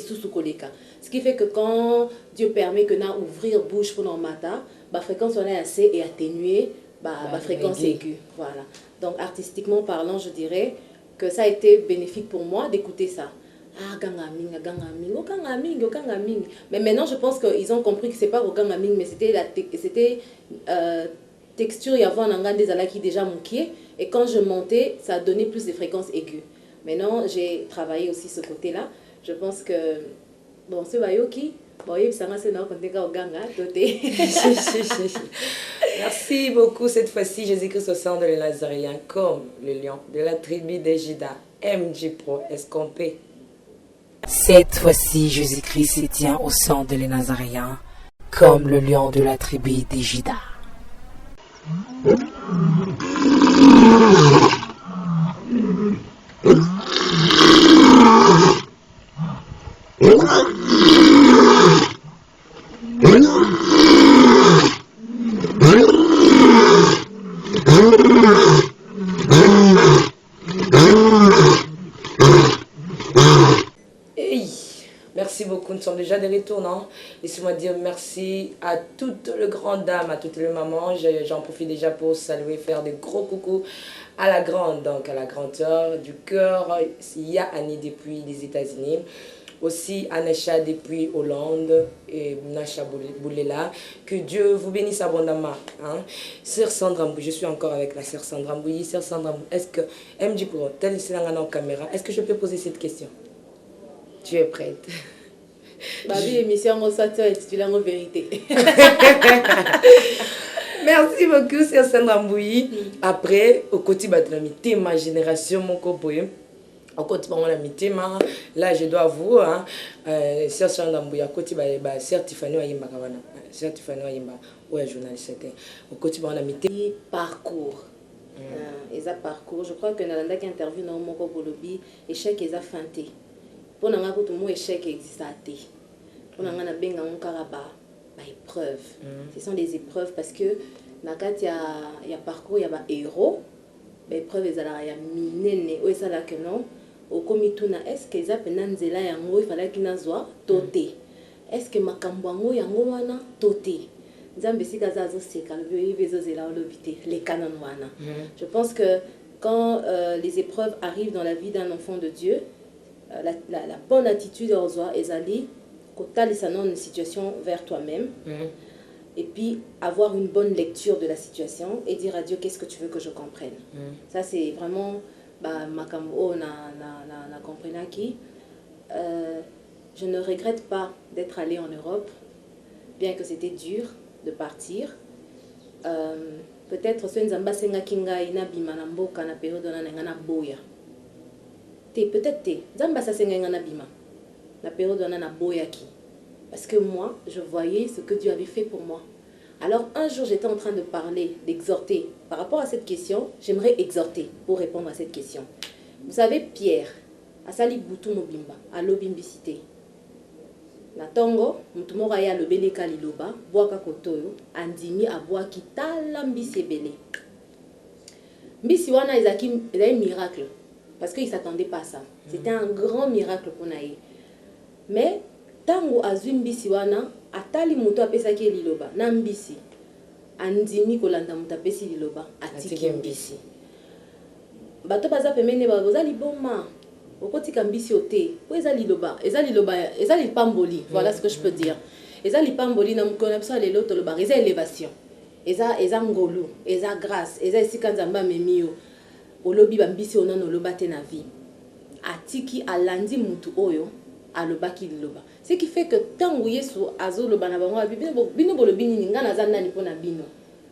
[SPEAKER 7] ce qui fait que quand Dieu permet que nous ouvrir bouche pour nos matins, la fréquence on est assez et atténuée, la fréquence aiguë. Voilà. Donc artistiquement parlant, je dirais que ça a été bénéfique pour moi d'écouter ça. Ah, gangaming, gangaming, oh gangaming, oh gangaming. Mais maintenant je pense qu'ils ont compris que c'est pas au gangaming, mais c'était texture, il y avait un des ala qui déjà manquait. Et quand je montais, ça a donné plus de fréquences aiguës. Maintenant, j'ai travaillé aussi ce côté-là. Je pense que, bon, ce bayoki,
[SPEAKER 5] merci beaucoup. Cette fois-ci, Jésus-Christ au sang de les Nazariens, comme le lion de la tribu des Judas, MJ Pro, escompé. Cette fois-ci, Jésus-Christ se tient au sang de les Nazariens, comme le lion de la tribu des Judas. Merci beaucoup, nous sommes déjà de retour, non? Laissez-moi dire merci à toutes les grandes dames, à toutes les mamans. J'en profite déjà pour saluer, faire des gros coucous à la grande, donc à la grande sœur du cœur, Annie depuis les États-Unis. Aussi Anacha depuis Hollande et Nacha Boulela. Que Dieu vous bénisse abondamment. Hein? Sœur Sandra Mbouyi, je suis encore avec la sœur Sandra Mbouyi. Sœur Sandra Mbouyi, est-ce que MJ Pro, tel en caméra, est-ce que je peux poser cette question? Tu es prête?
[SPEAKER 7] Ma vie émission en intitulée en vérité.
[SPEAKER 5] Merci beaucoup, Sœur Sandra Mbouyi. Après, au quotidien de ma génération, mon copain, au quotidien de la là, je dois avouer, Sœur Sandra Mbouyi, au quotidien de la Sœur Tiffany Ayimba, Sœur Tiffany Ayimba, ouais, journaliste, au quotidien de la
[SPEAKER 7] parcours. Et ça parcours, je crois que Nalanda qui interview dans mon copain, échec et ça feinté. Pour nous, tout échec existe à thé. Pour nous, épreuve. Ce sont des épreuves parce que dans il y a parcours, il y a héros. Les épreuves, il y a miné, ou ça là que non. Au comituna, est-ce que ça peut nanzela yango il fallait qu'il n'azwa toté. Est-ce que makambwango yango wana toté. Nzambe sika zazo seka le bezo zela lobité les canons wana. Je pense que quand les épreuves arrivent dans la vie d'un enfant de Dieu, la bonne attitude aux oies et ali une situation vers toi-même et puis avoir une bonne lecture de la situation et dire à Dieu qu'est-ce que tu veux que je comprenne. Ça c'est vraiment makambo na comprena qui je ne regrette pas d'être allée en Europe bien que c'était dur de partir. Peut-être ce nzamba senga kinga ina bima na mboka na période na boya. Peut-être Zamba ça na bima la période on a boyaki parce que moi je voyais ce que Dieu avait fait pour moi. Alors un jour j'étais en train de parler, d'exhorter par rapport à cette question. J'aimerais exhorter pour répondre à cette question. Vous savez Pierre a sali boutou mobimba à l'obimbicité na tongo mutu moko aya lobeleka liloba bwaka kotoyo andimi abwaki tala mbisi ebele mbisi wana ezaki miracle parce qu'il s'attendait pas à ça. C'était un grand miracle pour Naï. Mais tango azwi mbisi wana atali mutu apesaki liloba na mbisi andimi kolanda mutu apesi liloba atiki mbisi bato baza pemene baza liboma okotika mbisi ote po eza liloba eza lipamboli voilà ce que je peux dire eza lipamboli na mukona biso lelo toloba eza élévation eza ngolu eza grâce eza esika nzamba memio olobi bambisi onano oloba te na vie atiki alandi mutu oyo alobaki liloba ce qui fait que tango yesu azoloba na bango bino bolobi nini nga naza nani mpona bino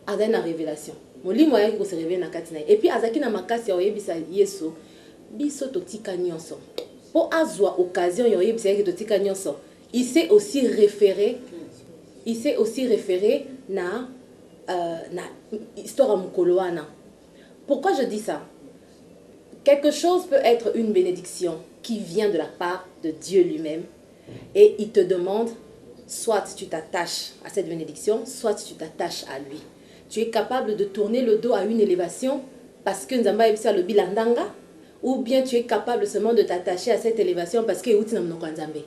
[SPEAKER 7] azali na révélation molimo ayaki kose révéler na kati na ye et puis azaki na makasi ya oyebisa yesu biso totika nyonso po azwa occasion ya oyebisa yaki totika nyonso il s'est aussi référé na histoire ya mokolo wana. Pourquoi je dis ça? Quelque chose peut être une bénédiction qui vient de la part de Dieu lui-même et il te demande soit tu t'attaches à cette bénédiction, soit tu t'attaches à lui. Tu es capable de tourner le dos à une élévation parce que Nzamba ebisa le bilandanga, ou bien tu es capable seulement de t'attacher à cette élévation parce que uti na mnoko Nzambe.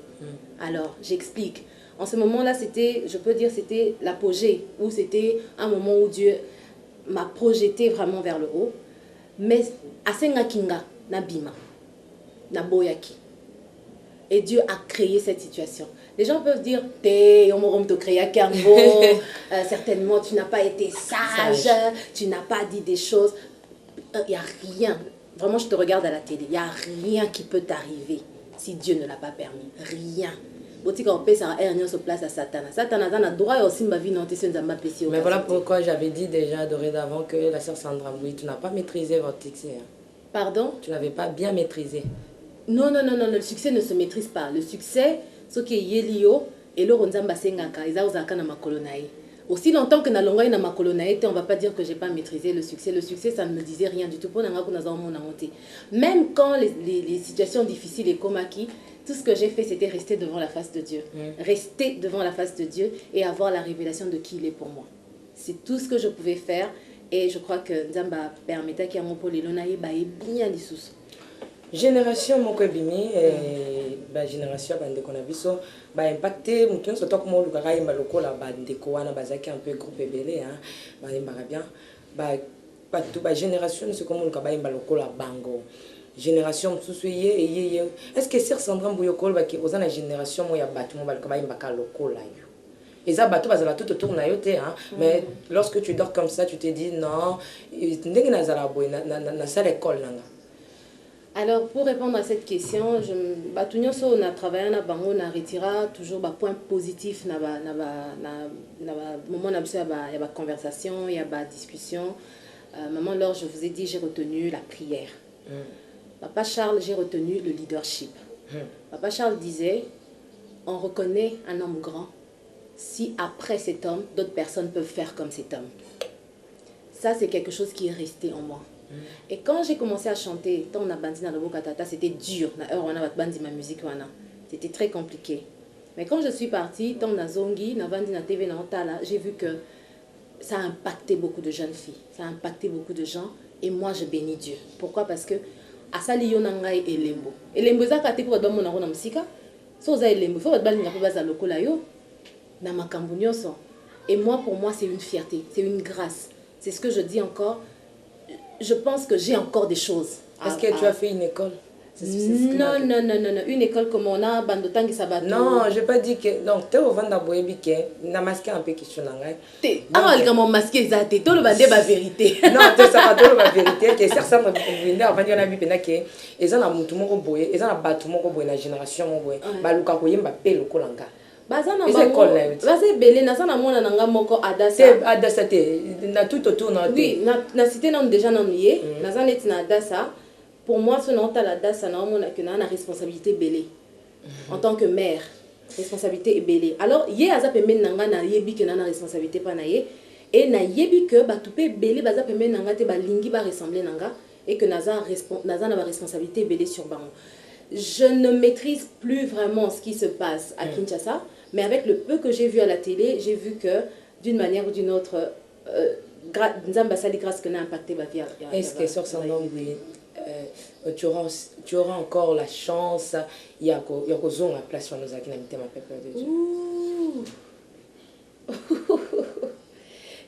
[SPEAKER 7] Alors, j'explique. En ce moment-là, c'était, je peux dire, c'était l'apogée, où c'était un moment où Dieu m'a projeté vraiment vers le haut. Mais asenga kinga na bima na boyaki. Et Dieu a créé cette situation. Les gens peuvent dire certainement tu n'as pas été sage, tu n'as pas dit des choses. Il n'y a rien. Vraiment, je te regarde à la télé. Il n'y a rien qui peut t'arriver si Dieu ne l'a pas permis. Rien.
[SPEAKER 5] Mais voilà pourquoi j'avais dit déjà dorénavant que la sœur Sandra Mouy, tu n'as pas maîtrisé votre succès.
[SPEAKER 7] Pardon?
[SPEAKER 5] Tu n'avais pas bien maîtrisé.
[SPEAKER 7] Non, le succès ne se maîtrise pas. Le succès, ce qui est yelio, et le ronzamba sengaka, ils ont na makolonaï. Aussi longtemps que na longoy na makolonaï, on va pas dire que j'ai pas maîtrisé le succès. Le succès, ça ne me disait rien du tout. Même quand les situations difficiles et comme acquis, tout ce que j'ai fait, c'était rester devant la face de Dieu. Rester devant la face de Dieu et avoir la révélation de qui il est pour moi. C'est tout ce que je pouvais faire. Et je crois que Nzamba permettait qu'il y ait mon pôle bien les sous.
[SPEAKER 5] Génération moko bimi génération bande qu'on a biso impacté mutu surtout comme on lukaka imba lokola bande ko wana bazaki un peu groupe belé hein imba bien génération c'est comme on lukaka imba lokola bango génération mususu ye est-ce que Sir Sandra Mbuyokol ba ki ozana génération mo ya batu mo balukaka imba ka lokola yo eza bato bazala tout autour na yo te hein mais lorsque tu dors comme ça tu te dis non ndenge nazala boy na salle école nanga.
[SPEAKER 7] Alors, pour répondre à cette question, on a travaillé, on a retiré toujours des points positifs. Il y a des conversations, il y a des discussions. Maman, alors, je vous ai dit, j'ai retenu la prière. Papa Charles, j'ai retenu le leadership. Papa Charles disait, on reconnaît un homme grand si après cet homme, d'autres personnes peuvent faire comme cet homme. Ça, c'est quelque chose qui est resté en moi. Et quand j'ai commencé à chanter, tant on a bandi dans le Bokatata, c'était dur. On a bandi ma musique, c'était très compliqué. Mais quand je suis partie, tant on a zongi, on a bandi na TV, j'ai vu que ça a impacté beaucoup de jeunes filles, ça a impacté beaucoup de gens. Et moi, je bénis Dieu. Pourquoi? Parce que asali yonangai elembo. Elembo za kati pour domo na musika. So za elembo, faut bali na baza lokola yo na makambu nyonso. Et moi, pour moi, c'est une fierté, c'est une grâce. C'est ce que je dis encore. Je pense que j'ai encore des choses.
[SPEAKER 5] Est-ce que tu as fait une école?
[SPEAKER 7] Non. Une école comme on a, Bandotangi Sabato.
[SPEAKER 5] Non, je n'ai pas dit que. Donc, tu es au Vanda Boébike, tu as masqué un peu question.
[SPEAKER 7] Ah, il a masqué ça, tu as le la vérité.
[SPEAKER 5] Non, tu as la vérité. Que certains on va dire que ils ont un mouton boy, ils ont un bateau boy, la génération boy. Baluka Koyem Bapé le Kolanga.
[SPEAKER 7] Bazana baza belé na sana mona nanga moko adasa
[SPEAKER 5] adasa te na tout autour na
[SPEAKER 7] oui na cité non déjà non yé na sana net na adasa pour moi ce non ta la adasa na mona que na responsabilité belé en tant que mère responsabilité est belé alors yé aza pembe nanga na yebi que na responsabilité pa na yé et na yebi que ba tupé belé baza pembe nanga te ba lingi ba ressembler nanga et que naza na ba responsabilité belé sur bango je ne maîtrise plus vraiment ce qui se passe à Kinshasa, mais avec le peu que j'ai vu à la télé, j'ai vu que d'une manière ou d'une autre, Nzamba sali grâce que n'a impacté ma vie.
[SPEAKER 5] Est-ce que sur son nom, tu auras encore la chance, il y a une place sur nos acquis, ma peuple de Dieu.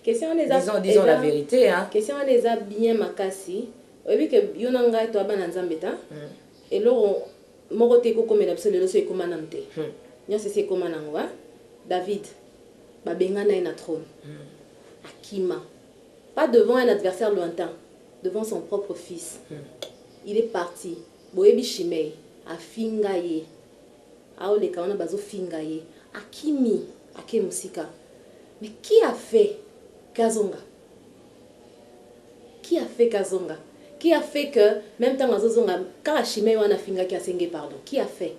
[SPEAKER 7] Question les
[SPEAKER 5] disons la vérité, hein.
[SPEAKER 7] Question les a bien makasi. Oui que yonanga to abana nzambeta. Et loro moko te ko komela biso lelo so ekomana mte. Nyose se ekomana ngwa. David babengana na trône. Akima. Pas devant un adversaire lointain, devant son propre fils. Il est parti. Boyebi Shimei a fingaye. Aole kaona bazo fingaye. Akimi akemusika. Mais qui a fait Kazonga? Qui a fait Kazonga? Qui a fait que, même temps, quand Hachimé a finga qui a sengé pardon, qui a fait?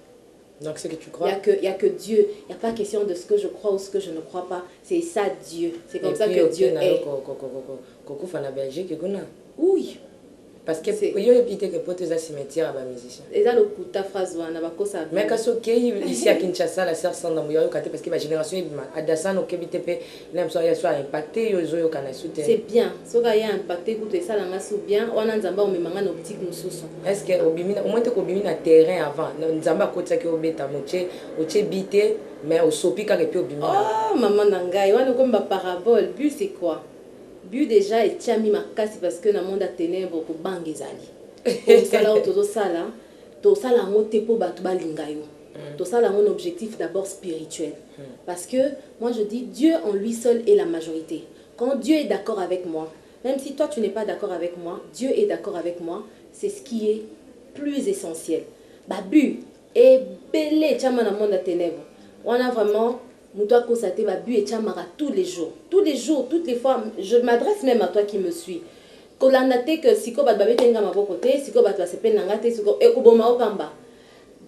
[SPEAKER 5] Donc c'est que tu crois?
[SPEAKER 7] Il n'y a que Dieu. Il n'y a pas question de ce que je crois ou ce que je ne crois pas. C'est ça Dieu. C'est comme ça que Dieu est. Oui.
[SPEAKER 5] Parce que il y a évité que pour tes cimetières à la musicien.
[SPEAKER 7] Et ça le coup ta phrase on a pas ça.
[SPEAKER 5] Mais quand ce qui ici à Kinshasa la sœur sans d'amour parce que ma génération à Dassan au KBTP même soit il soit impacté yo kana soutien.
[SPEAKER 7] C'est bien. Ce gars y a impacté pour ça la sou bien on a nzamba on me manga nos petits mususu.
[SPEAKER 5] Est-ce que obimina au moins te obimina terrain avant nzamba kotsa ki obeta moche oche bité mais au sopi ka ke obimina.
[SPEAKER 7] Oh maman nangai on comme parabole but c'est quoi? But déjà et tiami makasi parce que dans le monde à ténèbres pour bangezali. Comme ça là autour de ça là, tout ça là on te pour battre balingayo. Tout ça là mon objectif d'abord spirituel. Parce que moi je dis Dieu en lui seul est la majorité. Quand Dieu est d'accord avec moi, même si toi tu n'es pas d'accord avec moi, Dieu est d'accord avec moi, c'est ce qui est plus essentiel. Babu et belé tiama dans le monde à ténèbres. On a vraiment Moutoua Kosate Babu et Chamara tous les jours, toutes les fois, je m'adresse même à toi qui me suis. Kolandate que siko bat babé tenga ma côté, siko bat va se peine nangate, siko et kuboma okamba.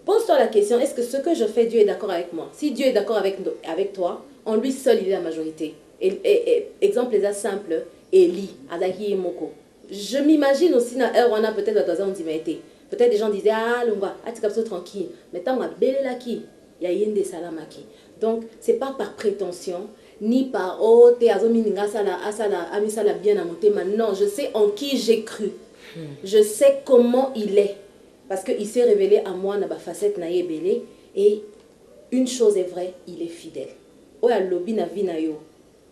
[SPEAKER 7] Pose-toi la question, est-ce que ce que je fais, Dieu est d'accord avec moi? Si Dieu est d'accord avec toi, en lui seul il est la majorité. Et exemple les simple, Eli, Adahi et Moko. Je m'imagine aussi dans on a peut-être dans un dimité. Peut-être des gens disaient ah l'onga, tu captes tranquille, mais tant on a belé la qui, il y a yende salamaki. Donc, ce n'est pas par prétention, ni par oh, t'es azomininga sala, asala, amisala bien à monter. Non, je sais en qui j'ai cru. Je sais comment il est. Parce qu'il s'est révélé à moi, dans ma facette naïe belé. Et une chose est vraie, il est fidèle. Oya lobby na vinayo,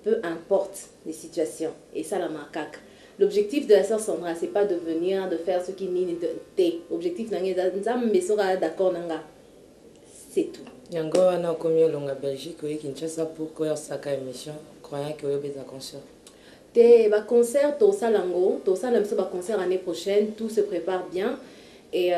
[SPEAKER 7] peu importe les situations. Et ça, la macaque. L'objectif de la sœur Sandra, c'est pas de venir, de faire ce qui mine de thé. L'objectif, c'est d'accord, c'est tout.
[SPEAKER 5] Yango wana komi longa Belgique ou Kinshasa pour koya saka émission croyant que yo beza concert.
[SPEAKER 7] Te ba concert to salango, to salam so ba concert l'année prochaine, tout se prépare bien et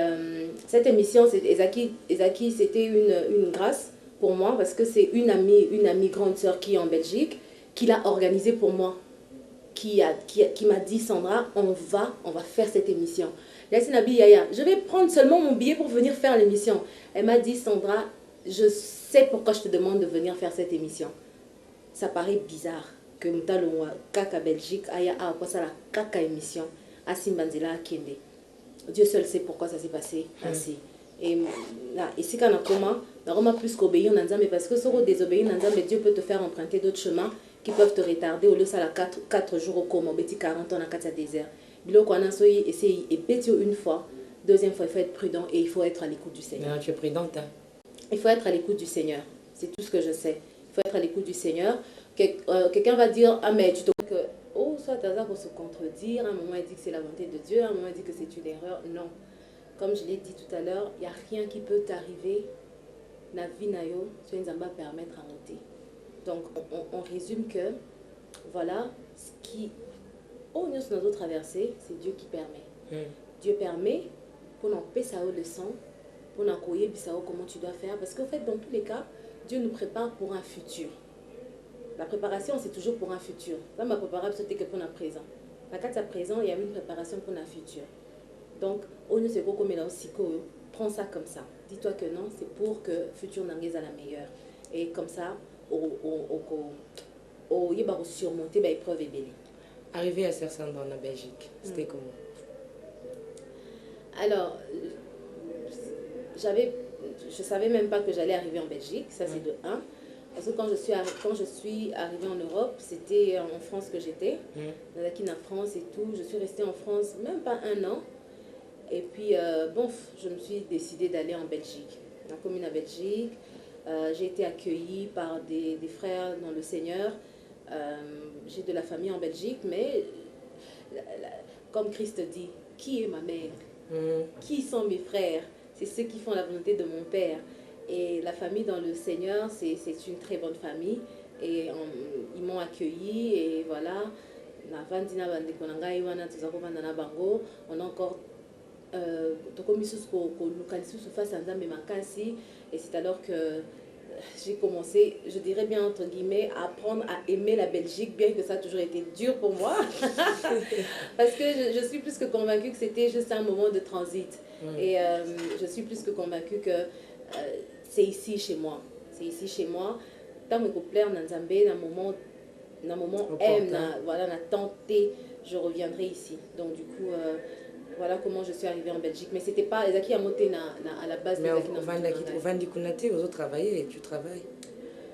[SPEAKER 7] cette émission c'est Ezaki c'était une grâce pour moi parce que c'est une amie grande sœur qui est en Belgique qui l'a organisée pour moi. Qui m'a dit Sandra, on va faire cette émission. Je vais prendre seulement mon billet pour venir faire l'émission. Elle m'a dit Sandra, je sais pourquoi je te demande de venir faire cette émission. Ça paraît bizarre que Moutalonwa, Kaka Belgique, Aya a passé la Kaka émission à Simbanzela à Kende. Dieu seul sait pourquoi ça s'est passé ainsi. Et là, ici, quand on a plus qu'obéir, mais parce que si on désobéit, Dieu peut te faire emprunter d'autres chemins qui peuvent te retarder au lieu de 4 jours au coma, 40 ans dans 4 désert. Donc, on a essayé et péter une fois. Deuxième fois, il faut être prudent et il faut être à l'écoute du Seigneur.
[SPEAKER 5] Non, tu es prudente.
[SPEAKER 7] Il faut être à l'écoute du Seigneur. C'est tout ce que je sais. Il faut être à l'écoute du Seigneur. Quelqu'un va dire, ah mais tu te que oh, soit hasard pour se contredire. À un moment, il dit que c'est la volonté de Dieu. À un moment, il dit que c'est une erreur. Non. Comme je l'ai dit tout à l'heure, il n'y a rien qui peut t'arriver. La vie n'a pas permettre à monter. Donc, on résume que, voilà, ce qui, nous avons traversé, c'est Dieu qui permet. Dieu permet pour nous payer sa leçon, pour nous accueillir comment tu dois faire. Parce qu'en fait, dans tous les cas, Dieu nous prépare pour un futur. La préparation, c'est toujours pour un futur. Là, ma préparation, c'était que pour un présent. Dans le cas de présent, il y a une préparation pour un futur. Donc, on ne sait pas comment aussi prends ça comme ça. Dis-toi que non, c'est pour que le futur n'engage à la meilleure. Et comme ça, on va surmonter l'épreuve et belle.
[SPEAKER 5] Arrivé à Sersan dans la Belgique, c'était comment?
[SPEAKER 7] Alors, je savais même pas que j'allais arriver en Belgique, ça c'est de 1. Parce que quand je suis arrivée en Europe, c'était en France que j'étais, dans la France et tout. Je suis restée en France même pas 1 an. Et puis, je me suis décidée d'aller en Belgique, la commune à Belgique. J'ai été accueillie par des frères dans le Seigneur. J'ai de la famille en Belgique, mais comme Christ dit, qui est ma mère? Qui sont mes frères? C'est ceux qui font la volonté de mon Père. Et la famille dans le Seigneur, c'est une très bonne famille. Et ils m'ont accueilli et voilà. On a encore et c'est alors que j'ai commencé, je dirais bien entre guillemets, à apprendre à aimer la Belgique, bien que ça a toujours été dur pour moi. Parce que je suis plus que convaincue que c'était juste un moment de transit. Et je suis plus que convaincue que c'est ici chez moi. C'est ici chez moi. Tant que plaire dans Nzambé, dans un moment voilà, na tenté, je reviendrai ici. Donc du coup, voilà comment je suis arrivée en Belgique. Mais c'était pas Ezaki a monté à la base.
[SPEAKER 5] Mais au Vandi Kunati, aux autres travailler et tu travailles.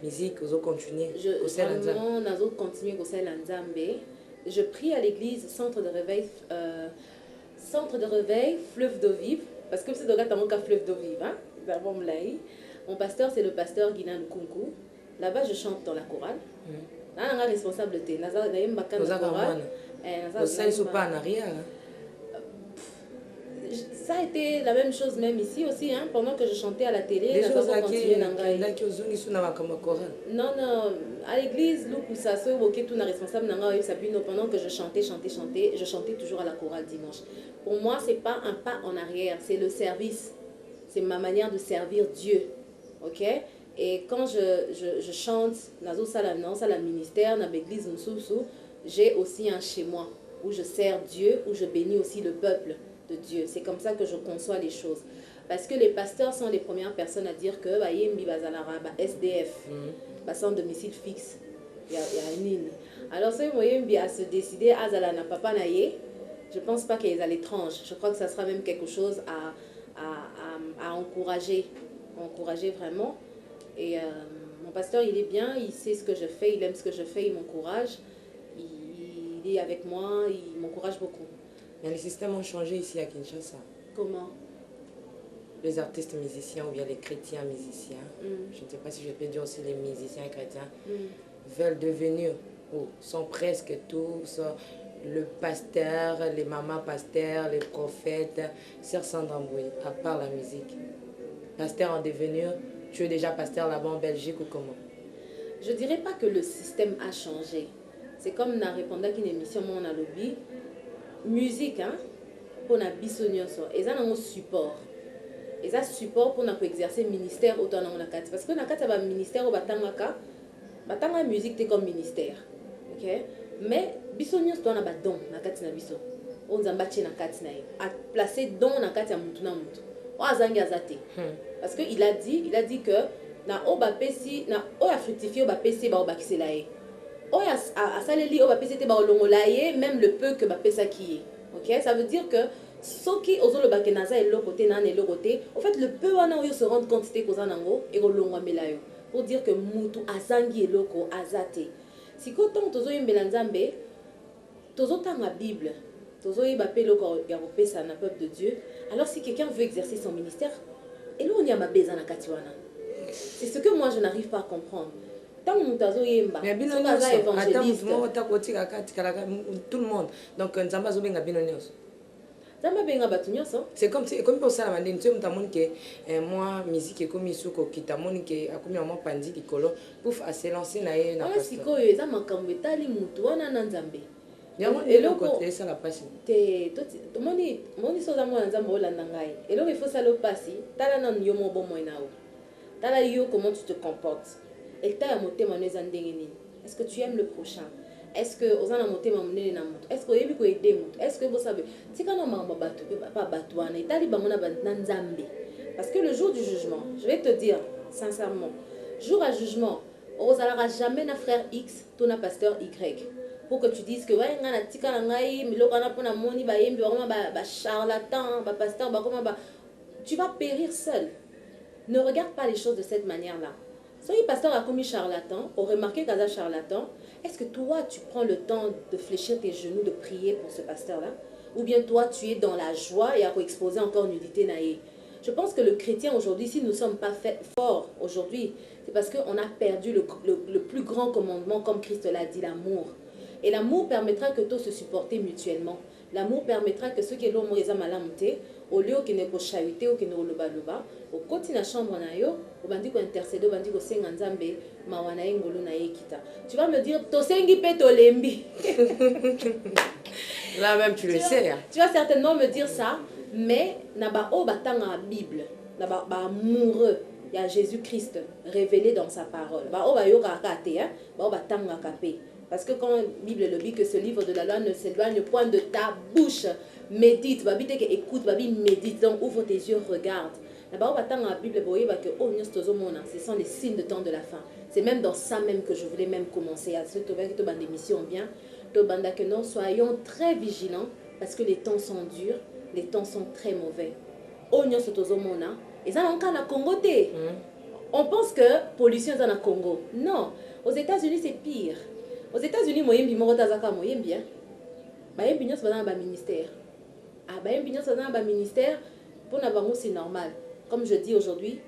[SPEAKER 5] Musique, aux autres continuer.
[SPEAKER 7] Vraiment, aux autres continuer au Nzambé. Je prie à l'église Centre de réveil, Fleuve d'eau vive. Parce que c'est de mon cas Fleuve d'eau vive. Hein? Mon pasteur, c'est le pasteur Guinan Kunku. Là-bas, je chante dans la chorale. Là, on a responsabilité. Ça a été la même chose même ici aussi, hein, pendant que je chantais à la télé. Non, à l'église, pendant que je chantais, je chantais toujours à la chorale dimanche. Pour moi, c'est pas un pas en arrière, c'est le service. C'est ma manière de servir Dieu. Ok? Et quand je chante dans la ministère, dans l'église, j'ai aussi un chez moi où je sers Dieu, où je bénis aussi le peuple de Dieu. C'est comme ça que je conçois les choses. Parce que les pasteurs sont les premières personnes à dire que SDF, sans domicile fixe. Il y a une ligne. Alors, ce moyen à se décider à Zalana Papa Naye, je ne pense pas qu'ils à l'étrange. Je crois que ça sera même quelque chose à encourager vraiment. Et mon pasteur, il est bien, il sait ce que je fais, il aime ce que je fais, il m'encourage. Il est avec moi, il m'encourage beaucoup.
[SPEAKER 5] Mais les systèmes ont changé ici à Kinshasa.
[SPEAKER 7] Comment?
[SPEAKER 5] Les artistes musiciens ou bien les chrétiens musiciens, je ne sais pas si je peux dire aussi les musiciens chrétiens, veulent devenir, sont presque tous le pasteur, les mamans pasteurs, les prophètes, Sœur Sandra Mboué, à part la musique. Pasteur en devenir, tu es déjà pasteur là-bas en Belgique ou comment?
[SPEAKER 7] Je ne dirais pas que le système a changé. C'est comme on a répondu à une émission, on a lobby. Musique, hein, pour na biso nyonso, et ça un support. Et ça support pour exercer ministère autant dans la carte. Parce que dans la carte, il y a un ministère au batangaka, batanga musique c'est comme ministère. OK? Mais biso nyonso doit na ba don na carte na biso. On zambache na carte na ye. A placer don na carte ya mutu na mutu. O azangi azate. Parce que il a dit que na o ba pesi na o ya fructifier o ba pesi ba o ba kisela ye. Même le peu que Bapesa qui est. Ok, ça veut dire que ceux qui osent le bakenaza et l'autre côté, nan et l'autre côté, en fait, le peu on se rend compte que c'est nango et rolongo melayo pour dire que mutu azangi et loko azate. Si quand on tozo yimbela nzambe, tozo tanga Bible, tozo yibapé loko ya kopesa na peuple de Dieu. Alors si quelqu'un veut exercer son ministère, et là on y a ma beza na katiwana. C'est ce que moi je n'arrive pas à comprendre. Tant que nous avons yemba,
[SPEAKER 5] tout le monde. Donc, Nzamba Zobenga Binonios.
[SPEAKER 7] Nzamba Benga Batunyoso.
[SPEAKER 5] C'est comme pour ça, moi, musique et comme Isuko, qui t'a mon qui a commis un moment pandi qui colo, pour se lancer na ye na
[SPEAKER 7] pasteur. Si ko yo eza makambo etali mutu wana na Nzambe.
[SPEAKER 5] Et le côté ça la passe.
[SPEAKER 7] Te moni soza mo Nzambe olanda ngai. Et là il faut ça le passer. Tala na yo mo bon moina o. Tala yo comment tu te comportes. Est-ce que tu aimes le prochain? Est-ce que vous avez monté est-ce que vous avez aidé? Est-ce que vous savez? Parce que le jour du jugement, je vais te dire sincèrement, jour à jugement, on n'aura jamais un frère X, ton pasteur Y. Pour que tu dises que ouais, on a tika ngai, mais l'on a pour la moni, charlatan, pasteur, tu vas périr seul. Ne regarde pas les choses de cette manière-là. Si le pasteur a commis charlatan, ou remarqué qu'il a charlatan, est-ce que toi, tu prends le temps de fléchir tes genoux, de prier pour ce pasteur-là? Ou bien toi, tu es dans la joie et à exposer encore nudité naïe? Je pense que le chrétien aujourd'hui, si nous ne sommes pas forts aujourd'hui, c'est parce qu'on a perdu le plus grand commandement, comme Christ l'a dit, l'amour. Et l'amour permettra que tous se supporter mutuellement. L'amour permettra que ceux qui l'ont les malamté, au lieu qu'ils ne charité ou qu'ils ne loba, au côté de la chambre na yo, au bandi ko intercéder, au bandi ko senga nzambe, mawana ngolo na yekita. Tu vas me dire, to sengi pe to lembi.
[SPEAKER 5] Là même tu le sais.
[SPEAKER 7] Tu vas certainement me dire ça, mais naba o batanga Bible, naba ba amoureux. Il y a Jésus-Christ révélé dans sa parole. Ba o ba yo kakate hein, ba o batanga kapé. Parce que quand la Bible le dit que ce livre de la loi ne s'éloigne point de ta bouche, médite, babi te que écoute, babi médite, donc ouvre tes yeux, regarde. Là-bas, dans la Bible, ce sont les signes de temps de la fin. C'est même dans ça même que je voulais même commencer à ce émission bien. Que nous soyons très vigilants parce que les temps sont durs, les temps sont très mauvais. Et ça, on a Congo. On pense que pollution est dans le Congo. Non, aux États-Unis c'est pire. Aux États-Unis, moyen bien. C'est dans le ministère. Dans le ministère, pour nous c'est normal. Comme je dis aujourd'hui,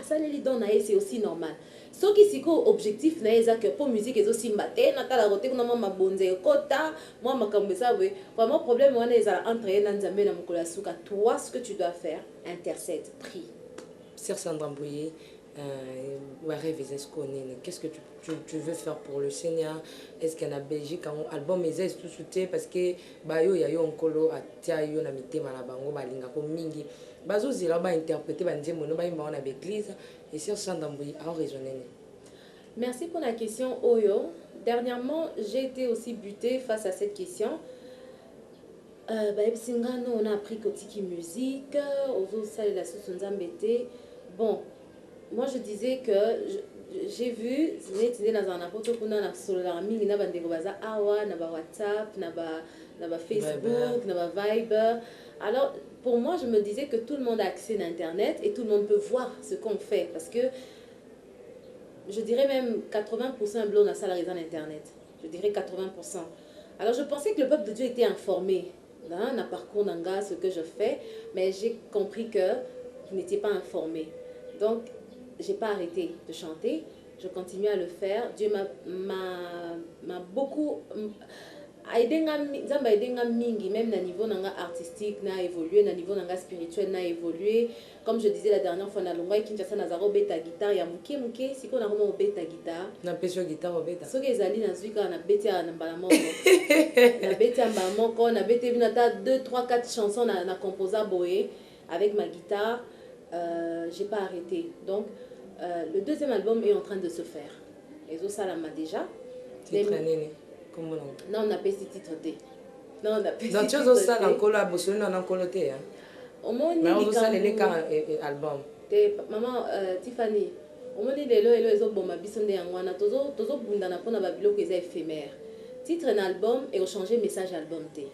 [SPEAKER 7] c'est aussi normal. Ce qui est objectif, c'est que pour la musique, c'est aussi maté, vraiment problème toi, ce que tu dois faire, intercède, prie.
[SPEAKER 5] Sœur Sandra Mbouye, qu'est-ce que tu veux faire pour le Seigneur? Est-ce qu'il y a en Belgique un album tout soutien parce que bayo ya yo onkolo atia yo na mitema na bango balinga ko mingi bazo zila ba interpréter ba nzembo no ba imba na l'église et Sœur Sandra Mbouye a raisonné.
[SPEAKER 7] Merci pour la question Oyo. Dernièrement, j'ai été aussi butée face à cette question. On a appris Kotiki musique, aux salles la sous bon, moi je disais que j'ai vu dans un apôtre qu'on a sur la mine na bande baza awa na ba WhatsApp na ba Facebook na ba Viber. Alors pour moi je me disais que tout le monde a accès à internet et tout le monde peut voir ce qu'on fait parce que je dirais même 80% blond na salariés en internet. Je dirais 80%. Alors je pensais que le peuple de Dieu était informé dans parcours d'anga ce que je fais, mais j'ai compris que vous n'étiez pas informé. Donc j'ai pas arrêté de chanter, je continue à le faire. Dieu m'a beaucoup aidé même na niveau artistique na évolué, na niveau spirituel na évolué. Comme je disais la dernière fois na longwa Kinshasa na zaro beta guitare ya muke si qu'on a vraiment beta guitare
[SPEAKER 5] na peso guitare beta
[SPEAKER 7] so que ezali na zwika na beta na mbala moko na beta mbala moko na beta vina ta 2 3 4 chansons na composa boé avec ma guitare. J'ai pas arrêté. Donc le deuxième album est en train de se faire. Et ça là m'a déjà. Non, on n'a pas ce titre. Non, on n'a pas ce titre.
[SPEAKER 5] Donc tu as ça encore là, bossé on encore té hein. Mais on a ça les album.
[SPEAKER 7] Maman Tiffany, au moins les lo ezo bomba bisonde yangwana tozo bunda na pona ba biloko eza éphémère. Titre un album et changer message album té.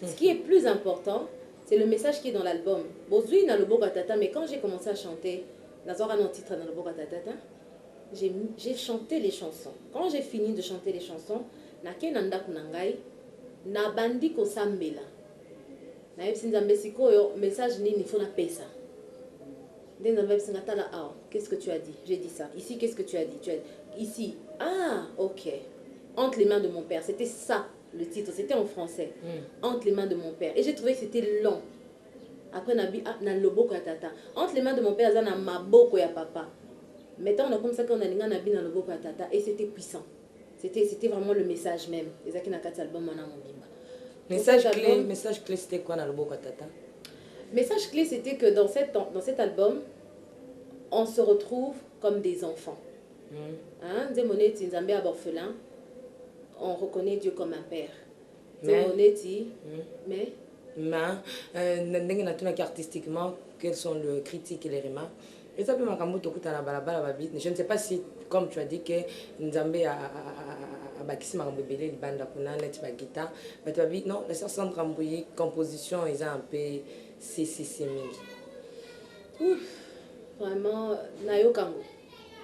[SPEAKER 7] Ce qui est plus important, c'est le message qui est dans l'album. Bozui na le boka tata, mais quand j'ai commencé à chanter dans un titre dans le boka tata, j'ai chanté les chansons. Quand j'ai fini de chanter les chansons, nake nanda kunangai na bandi ko sambela. Na yepsi nzambe sikoyo message nini faut na pesa. Qu'est-ce que tu as dit? J'ai dit ça. Ici, qu'est-ce que tu as dit? Tu as dit ici. Ah, ok. Entre les mains de mon père. C'était ça, le titre. C'était en français. Entre les mains de mon père. Et j'ai trouvé que c'était long. Après, na loboko ya tata. Entre les mains de mon père, na maboko ya papa. Maintenant, on a comme ça qu'on a linga na bi na loboko ya tata. Et c'était puissant. C'était vraiment le message même. Lesaki na kat album on a mon bimba.
[SPEAKER 5] Message clé, c'était quoi na loboko ya tata?
[SPEAKER 7] Message clé, c'était que dans cet album, on se retrouve comme des enfants. Hein? On reconnaît Dieu comme un père.
[SPEAKER 5] Mais artistiquement, quels sont les critiques et les remarques? Et ça peut je ne sais pas si, comme tu as dit, que Nzambe a bakisi makambo libanda kuna net ba guitare, mais tu as dit non, la Sœur Sandra Mbouye composition ils ont un peu si mingi.
[SPEAKER 7] Ouf, vraiment, nayokango.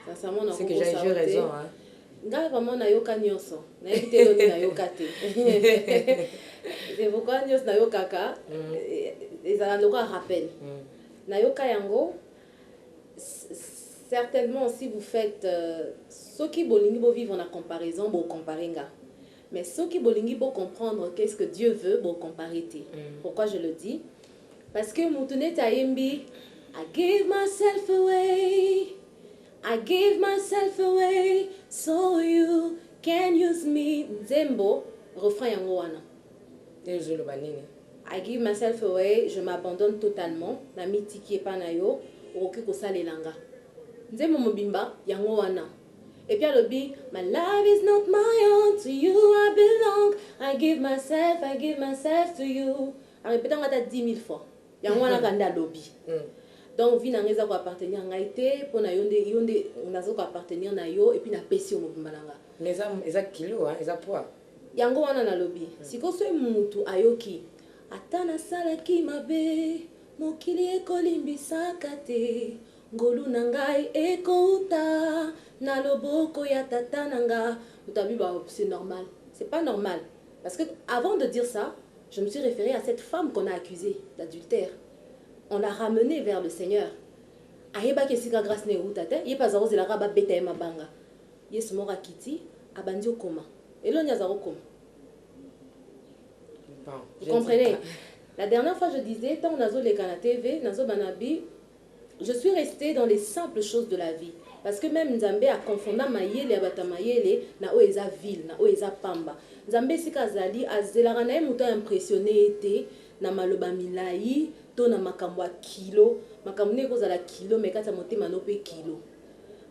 [SPEAKER 7] Sincèrement,
[SPEAKER 5] c'est que j'ai raison, hein.
[SPEAKER 7] Nga vraiment nayoka nyonso. Nayebi loni nayoka te. C'est pourquoi nyonso nayokaka ezala loka rappel. Nayoka yango certainement si vous faites ceux qui bolingi bo vivre en comparaison, bo comparer nga. Mais ceux qui bolingi bo comprendre qu'est-ce que Dieu veut, bo comparer te. Pourquoi je le dis? Parce que mutune taimbi I give myself away. I give myself away so you can use me. Nzembo, refrain yango wana. I give myself away, je m'abandonne totalement. Na mitiki epa na yo, okoki kosalelanga. Nzembo mobimba yango wana. Et puis alobi, my life is not my own, to you I belong. I give myself to you. A répéter ngata 10 000 fois. Yango wana kanda lobi. Donc vie n'angeza ko appartenir ngaité pour na yonde nazo ko appartenir na yo et puis na pesi o mobimba nanga.
[SPEAKER 5] Mais ça kilo hein, ça poids.
[SPEAKER 7] Yango wana na lobi. Siko so mutu ayoki. Atana sala ki mabe, mokili ekolimbisaka te. Ngolu nangai ekouta, na loboko ya tata nanga. Utabi ba c'est normal. C'est pas normal parce que avant de dire ça, je me suis référée à cette femme qu'on a accusée d'adultère. On l'a ramenée vers le Seigneur. Ayeba ke sika grâce ne utate, ye pas zaro zela ba beta e mabanga. Yesu mora kiti abandi okoma. Elonya zaro koma. Vous comprenez? La dernière fois, je disais, tant nazo le kana TV, nazo banabi, je suis restée dans les simples choses de la vie. Parce que même Nzambe a confondu mayele abata mayele na oeza ville, na oeza pamba. Nzambe sika zali azelaka na muto impressionné été na maloba milai, to na makambo kilo, makambo ne kozala kilo mais kata motema no pe kilo.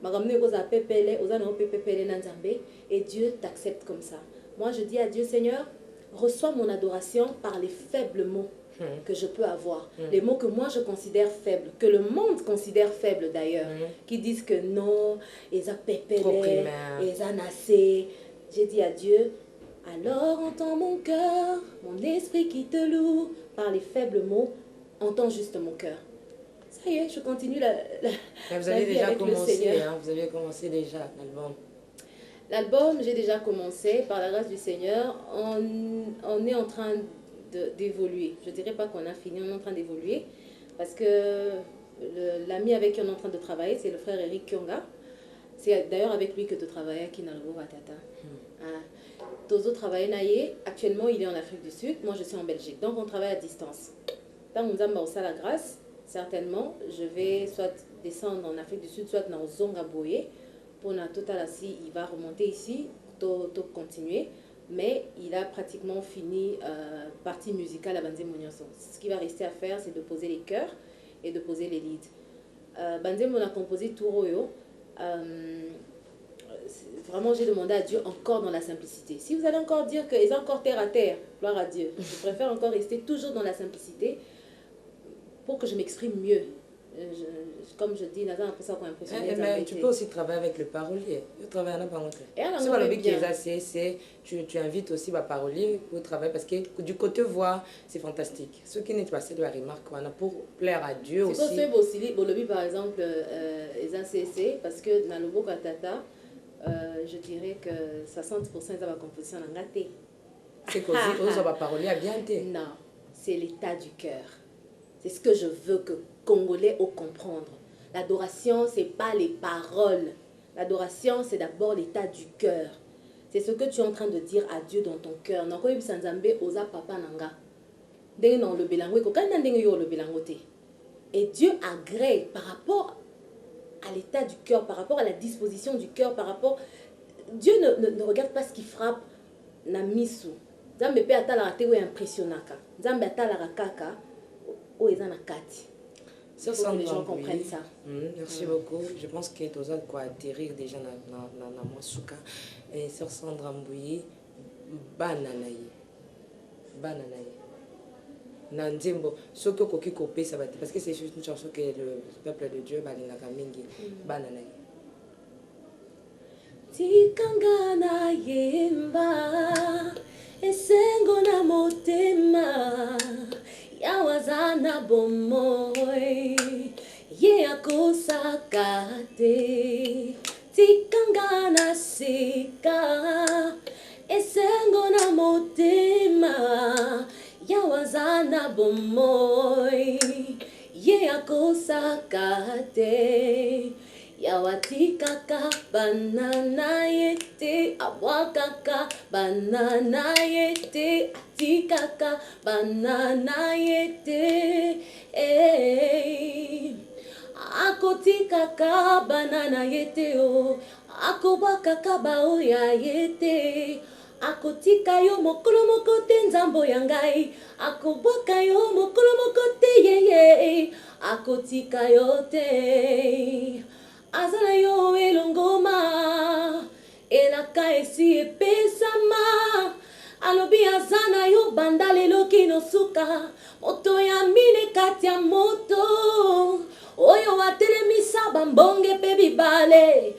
[SPEAKER 7] Makambo ne kozala pepele, oza na pepele na Nzambe et Dieu t'accepte comme ça. Moi je dis à Dieu, Seigneur, reçois mon adoration par les faibles mots que je peux avoir. Les mots que moi je considère faibles, que le monde considère faibles d'ailleurs, qui disent que non, ils ont pépélé, ils ont nassé. J'ai dit à Dieu, alors entends mon cœur, mon esprit qui te loue, par les faibles mots, entends juste mon cœur. Ça y est, je continue
[SPEAKER 5] vous avez déjà commencé, hein, vous avez commencé déjà l'album.
[SPEAKER 7] L'album, j'ai déjà commencé, par la grâce du Seigneur. On est en train d'évoluer. Je ne dirais pas qu'on a fini, on est en train d'évoluer. Parce que l'ami avec qui on est en train de travailler, c'est le frère Eric Kyonga. C'est d'ailleurs avec lui que tu travailles à Kinalgo Watata. Tozo travaille naïe. Actuellement, il est en Afrique du Sud. Moi, je suis en Belgique. Donc, on travaille à distance. Tant qu'on a aussi la grâce, certainement, je vais soit descendre en Afrique du Sud, soit dans Zonga Boye. Pour la totale assis, il va remonter ici, tout continuer, mais il a pratiquement fini partie musicale à Banze Monyoso. Ce qui va rester à faire, c'est de poser les chœurs et de poser les leads. Banze Mon a composé Touroyo. Vraiment, j'ai demandé à Dieu encore dans la simplicité. Si vous allez encore dire qu'ils sont encore terre à terre, gloire à Dieu, je préfère encore rester toujours dans la simplicité pour que je m'exprime mieux. Comme je dis,
[SPEAKER 5] mais tu peux aussi travailler avec le parolier. Tu travailles avec le parolier. Tu invites aussi le parolier pour travailler parce que du côté voix, c'est fantastique. Ce qui n'est pas c'est de la remarque pour plaire à Dieu aussi.
[SPEAKER 7] C'est possible aussi, par exemple, les ACC, parce que dans le Boka Tata, je dirais que 60% de la composition est gâtée.
[SPEAKER 5] C'est qu'aussi, on parolier à bien été.
[SPEAKER 7] Non, c'est l'état du cœur. C'est ce que je veux que Congolais au comprendre. L'adoration, ce n'est pas les paroles. L'adoration, c'est d'abord l'état du cœur. C'est ce que tu es en train de dire à Dieu dans ton cœur. Et Dieu agrée par rapport à l'état du cœur, par rapport à la disposition du cœur, par rapport... Dieu ne regarde pas ce qui frappe na misu. Nzambe pe ata la raté ou impressionnaka. Nzambe ata la rakaka ou ezana kati.
[SPEAKER 5] Il
[SPEAKER 7] faut que les gens comprennent ça.
[SPEAKER 5] Merci beaucoup. Je pense que tu as quoi atterrir déjà dans mon souka. Et sur Sandra Mbouyi, bananaye. Nanzimbo. Ce que Koki Kopé, ça va être. Parce que c'est juste une chanson que le peuple de Dieu, Balina Kamingi, bananaye.
[SPEAKER 4] Tikangana yemba, esengo na motema. yawazana bomoi ye akosakate tikanga na sika esengo na motema yawazana bomoi ye akosakate yawatikaka banana yete awakaka banana yete atikaka banana yete akotikaka banana yete o akobakaka baoya yete akotika yo mokolo moko te nzambo ya ngai akobwaka yo mokolo moko te yeye akotika yo te azala yo elongoma elaka esi epesama alobi azana yo banda lelo kino suka moto ya mine kati ya moto oyo atelemisa bambonge mpe bibale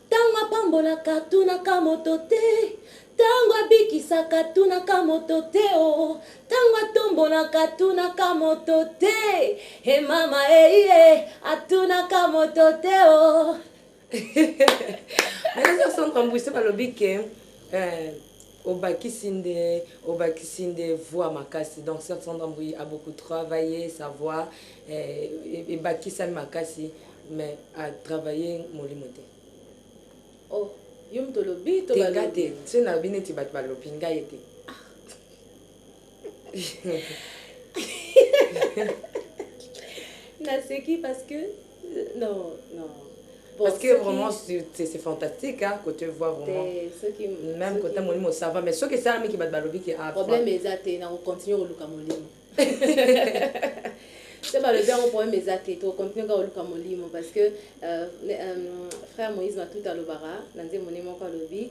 [SPEAKER 4] ntango apambolaka tunaka moto te tango abikisaka tunaka moto te o tango atombolaka tunaka moto te e mama eye atunaka moto te o.
[SPEAKER 5] Mais ça embrouillé par le bic au bakisinde voix makasi donc ça embrouillé a beaucoup travaillé sa voix et bakisa makasi mais a travaillé molimote.
[SPEAKER 4] Oh yum to lobi to
[SPEAKER 5] balobé c'est na bine ti bat balobi ngai ete
[SPEAKER 4] na c'est qui parce que non
[SPEAKER 5] bon, parce que vraiment c'est fantastique hein quand tu vois vraiment
[SPEAKER 4] qui,
[SPEAKER 5] même quand tu molimo ça va mais ce que ça mais qui bat balobi qui a
[SPEAKER 4] problème exacté na continuer au luka molimo c'est pas le bien au problème exacté to continuer au luka molimo parce que frère Moïse na tout à l'obara nanze monimo kwa lobi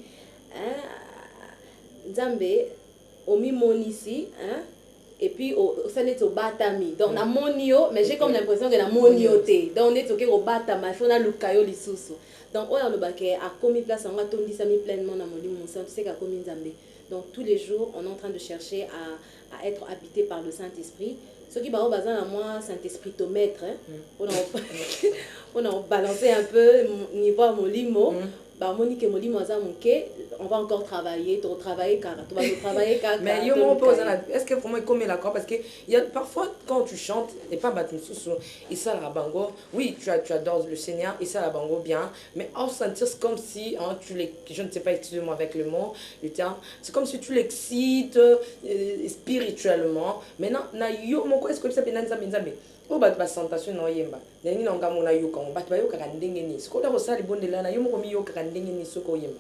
[SPEAKER 4] nzambe omi monisi hein et puis ça n'est au batami donc na monio mais j'ai comme l'impression que na monioté donc on est au batama il faut na lukayo lisusu donc oya lobake a commis place on a tondi ça mis pleinement na molimo ça tu sais qu'a commis nzambe donc tous les jours on est en train de chercher à être habité par le Saint-Esprit ceux qui ont besoin à moi Saint-Esprit to maître on a balancé un peu niveau à molimo bah Monique Molimo on va encore travailler car mais
[SPEAKER 5] yo mon pose est-ce que vraiment comme la quoi parce que il y a parfois quand tu chantes et pas battre sous et ça la bango oui tu adores le Seigneur et ça la bango bien mais en sentir comme si hein, je ne sais pas excusez-moi avec le mot le terme c'est comme si tu l'excites spirituellement maintenant na yo mon quoi est-ce que ça peut nzambe o bat ba sentation no yemba ndenge na ngamo na yoka on bat ba yoka ndenge ni siko da ko sali bondela na yo mo mi yoka ndenge ni soko yemba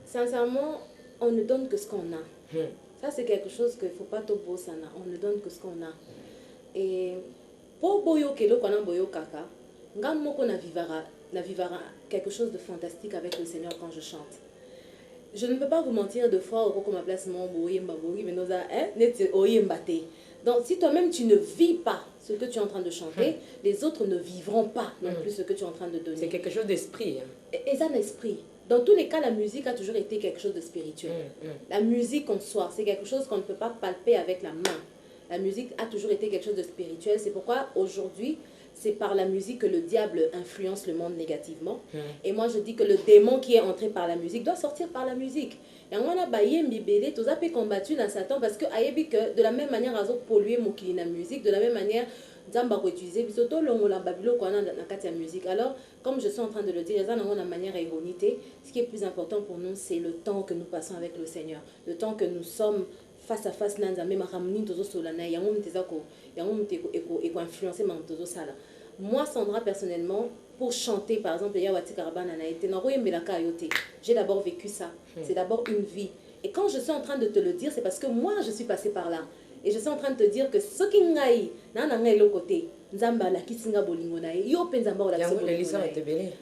[SPEAKER 4] sincèrement on ne donne que ce qu'on a ça c'est quelque chose que faut pas trop bosser on ne donne que ce qu'on a et pour boyo kelo kona boyo kaka ngamo ko na vivara quelque chose de fantastique avec le Seigneur quand je chante. Je ne peux pas vous mentir de fois au ma place mon mais nous a donc si toi-même tu ne vis pas ce que tu es en train de chanter, les autres ne vivront pas non plus ce que tu es en train de donner.
[SPEAKER 5] C'est quelque chose d'esprit.
[SPEAKER 4] Et ça l'esprit. Dans tous les cas, la musique a toujours été quelque chose de spirituel. La musique en soi, c'est quelque chose qu'on ne peut pas palper avec la main. La musique a toujours été quelque chose de spirituel. C'est pourquoi aujourd'hui, c'est par la musique que le diable influence le monde négativement. Et moi, je dis que le démon qui est entré par la musique doit sortir par la musique. Et on a baillé mbibélé, tout ça peut combattre dans Satan parce que de la même manière, ils ont pollué la musique, de la même manière, Zamba va utiliser surtout le babilo qu'on a dans la musique. Alors, comme je suis en train de le dire, ils ont une manière erronée. Ce qui est plus important pour nous, c'est le temps que nous passons avec le Seigneur, le temps que nous sommes face à face moi Sandra personnellement pour chanter par exemple j'ai d'abord vécu ça c'est d'abord une vie et quand je suis en train de te le dire c'est parce que moi je suis passée par là et je suis en train de te dire que ce qui ngai na ngai le côté nzamba la kisinga bolingo na yo penzamba la
[SPEAKER 5] Elisa était belle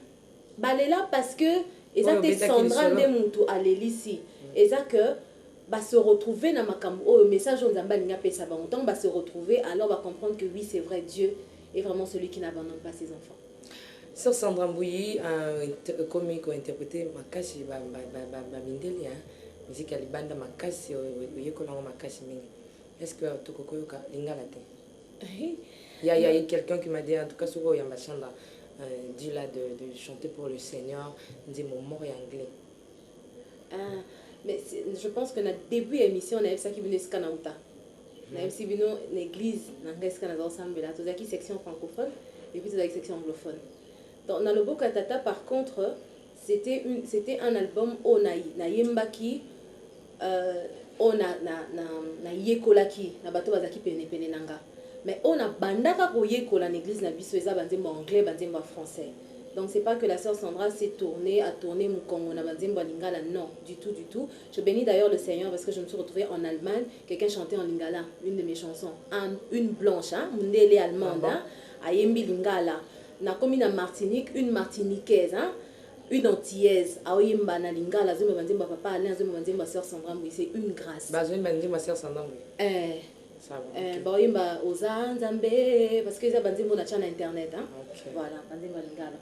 [SPEAKER 4] balela parce que ezate Sandra de muntu alelisi eza que va se retrouver dans ma au message on zamba linga pesa ba longtemps va se retrouver alors va comprendre que oui c'est vrai Dieu est vraiment celui qui n'abandonne pas ses enfants.
[SPEAKER 5] Sœur Sandra Mbouyi comique interprété makashi ba mindeli hein musique ya libanda makasi oyekolanga makasi mingi. Est-ce que tokokoyoka lingala te? Il y a quelqu'un qui m'a dit en tout cas sur Oyamba Chanda dit là de chanter pour le Seigneur, dit mon mot est anglais.
[SPEAKER 7] Mais je pense que notre début émission on a ça qui venait scanauta. On a aussi venu l'église n'anglais scanauta ensemble là, tout qui section francophone et puis tout la section anglophone. Dans le Boka Tata par contre c'était un album na yembaki on na yekolaki na bato bazaki pene nanga. Mais on a bandaka koyekola l'église na biso eza banzembo anglais banzembo français. Donc c'est pas que la sœur Sandra s'est tournée à tourner mon Congo na banzembo lingala, non, du tout. Je bénis d'ailleurs le Seigneur parce que je me suis retrouvée en Allemagne, quelqu'un chantait en lingala, une de mes chansons, une blanche hein, mundele allemande hein, ayembi lingala. Na komi na Martinique, une martiniquaise hein, une antillaise aoyemba na lingala zomba banzembo papa Alain zomba banzembo sœur Sandra Mbui, c'est une grâce.
[SPEAKER 5] Bazomba banzembo sœur Sandra Mbui. Ça va.
[SPEAKER 7] Baoyemba oza nzambe parce que ça banzembo na chana internet hein.
[SPEAKER 5] Okay.
[SPEAKER 7] Voilà, banzembo lingala.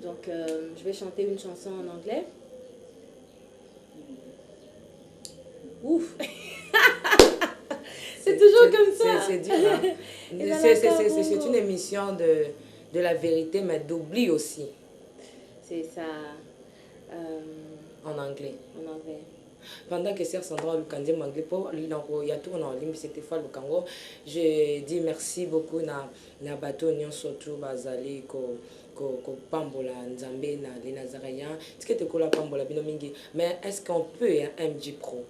[SPEAKER 7] Donc je vais chanter une chanson en anglais. Ouf. C'est toujours comme ça.
[SPEAKER 5] C'est dur. Hein? C'est une émission de la vérité mais d'oubli aussi.
[SPEAKER 7] C'est ça.
[SPEAKER 5] En anglais.
[SPEAKER 7] En anglais.
[SPEAKER 5] Pendant que Sœur Sandra Lukandie m'anglais pour il y a tout en ligne c'était fois le Congo. Je dis merci beaucoup na bateau union surtout bazali ko pambola nzambe na les Nazaréens. Est-ce que tu kola pambola bino mingi mais est-ce qu'on peut un MJ Pro?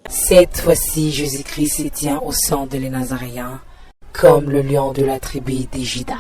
[SPEAKER 6] Cette fois-ci, Jésus-Christ se tient au sang de les Nazaréens comme le lion de la tribu des Juda.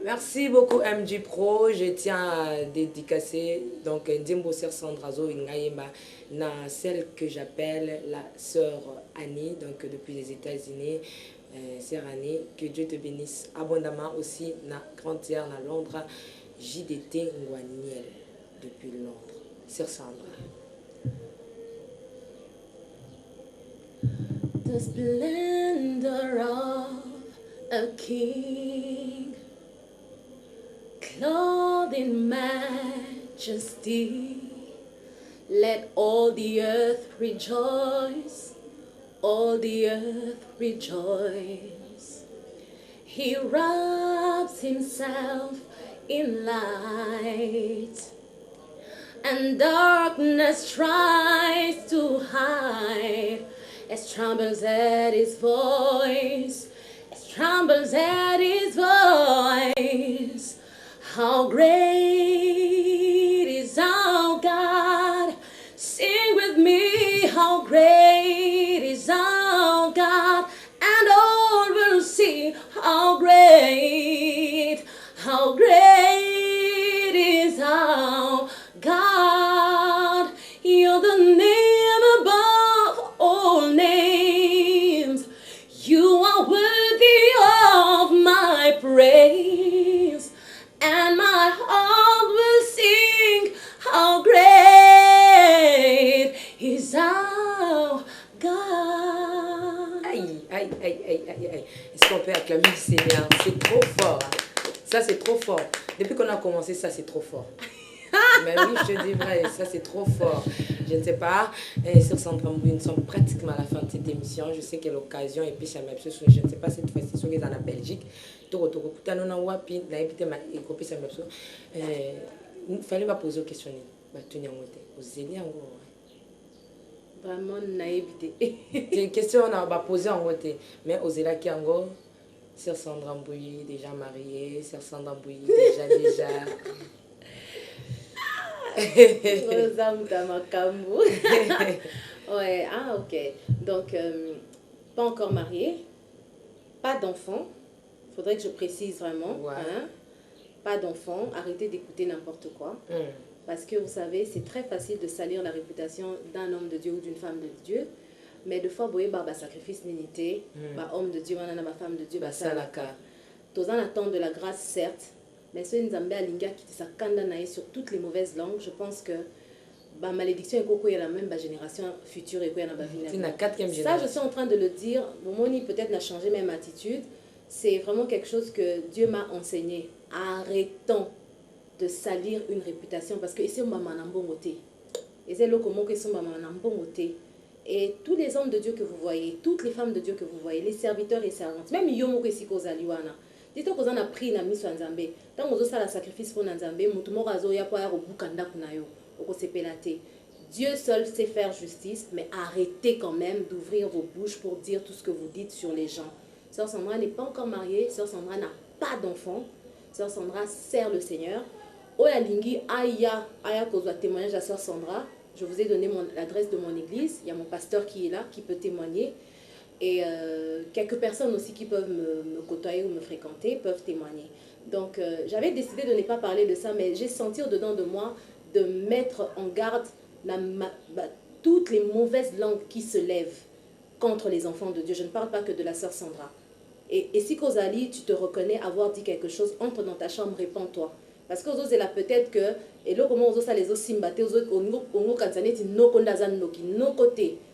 [SPEAKER 5] Merci beaucoup MJ Pro, je tiens à dédicacer donc Ndimbo Sœur Sandrazo Ingayema na celle que j'appelle la sœur Annie donc depuis les États-Unis. Sœur Annie, que Dieu te bénisse abondamment aussi na grande sœur na Londres JDT Ngwaniel depuis Londres. Sœur Sandra.
[SPEAKER 4] The splendor of a king, clothed in majesty, let all the earth rejoice, all the earth rejoice. He wraps himself in light, and darkness tries to hide, as trembles at his voice, as trembles at his voice. How great is our God? Sing with me, how great is our God? And all will see how great is our God. You're the name above all names. You are worthy of my praise. And my heart will sing how great is our God.
[SPEAKER 5] Aïe. Est-ce qu'on peut acclamer le Seigneur? C'est trop fort. Hein? Ça, c'est trop fort. Depuis qu'on a commencé, ça, c'est trop fort. Mais oui, je te dis vrai, ça, c'est trop fort. Je ne sais pas. Sur Centre-Ambouille, nous sommes pratiquement à la fin de cette émission. Je sais qu'il y a l'occasion, et puis je ne sais pas cette fois-ci, si on est en Belgique. Il fallait pas poser aux questions.
[SPEAKER 7] Vraiment naïveté.
[SPEAKER 5] Les questions on a posé en côté, mais aux élèves qui en Sœur Sandra Mbouyi déjà mariée, Sœur Sandra Mbouyi déjà.
[SPEAKER 7] Ouais, ah ok. Donc pas encore mariée, pas d'enfant. Faudrait que je précise vraiment.
[SPEAKER 5] Ouais.
[SPEAKER 7] Hein? Pas d'enfant. Arrêtez d'écouter n'importe quoi. Parce que vous savez, c'est très facile de salir la réputation d'un homme de Dieu ou d'une femme de Dieu. Mais de fois, vous voyez, sacrifice l'unité, homme de Dieu, ma femme de Dieu, salaka. tous en attente de la grâce, certes, mais ce Nzambe Alinga qui sa kanda nae sur toutes les mauvaises langues, je pense que la malédiction est qu'il y a la même génération future et qu'il y a la vie.
[SPEAKER 5] C'est la 4e génération.
[SPEAKER 7] Ça, je suis en train de le dire. Momoni peut-être n'a changé même attitude. C'est vraiment quelque chose que Dieu m'a enseigné. Arrêtons de salir une réputation parce que ici on va m'enambongoter. Et c'est là comment que sont m'enambongoter. Et tous les hommes de Dieu que vous voyez, toutes les femmes de Dieu que vous voyez, les serviteurs et servantes, même yomo que si kozaliwana. Dites-vous qu'on a pris na miso Nzambe. Tant qu'on a la sacrifice pour Nzambe, mutumo razo ya kwa yako bukanda kunayo. Dieu seul sait faire justice, mais arrêtez quand même d'ouvrir vos bouches pour dire tout ce que vous dites sur les gens. Sœur Sandra n'est pas encore mariée, Sœur Sandra n'a pas d'enfant, Sœur Sandra sert le Seigneur. Oya Lingi, aya kozwa témoignage à Sœur Sandra. Je vous ai donné l'adresse de mon église, il y a mon pasteur qui est là, qui peut témoigner. Et quelques personnes aussi qui peuvent me côtoyer ou me fréquenter peuvent témoigner. Donc j'avais décidé de ne pas parler de ça, mais j'ai senti au-dedans de moi de mettre en garde toutes les mauvaises langues qui se lèvent contre les enfants de Dieu. Je ne parle pas que de la sœur Sandra. Et si Kozali, tu te reconnais avoir dit quelque chose, entre dans ta chambre, réponds-toi. Parce que c'est là peut-être que, et là comment on les simbate,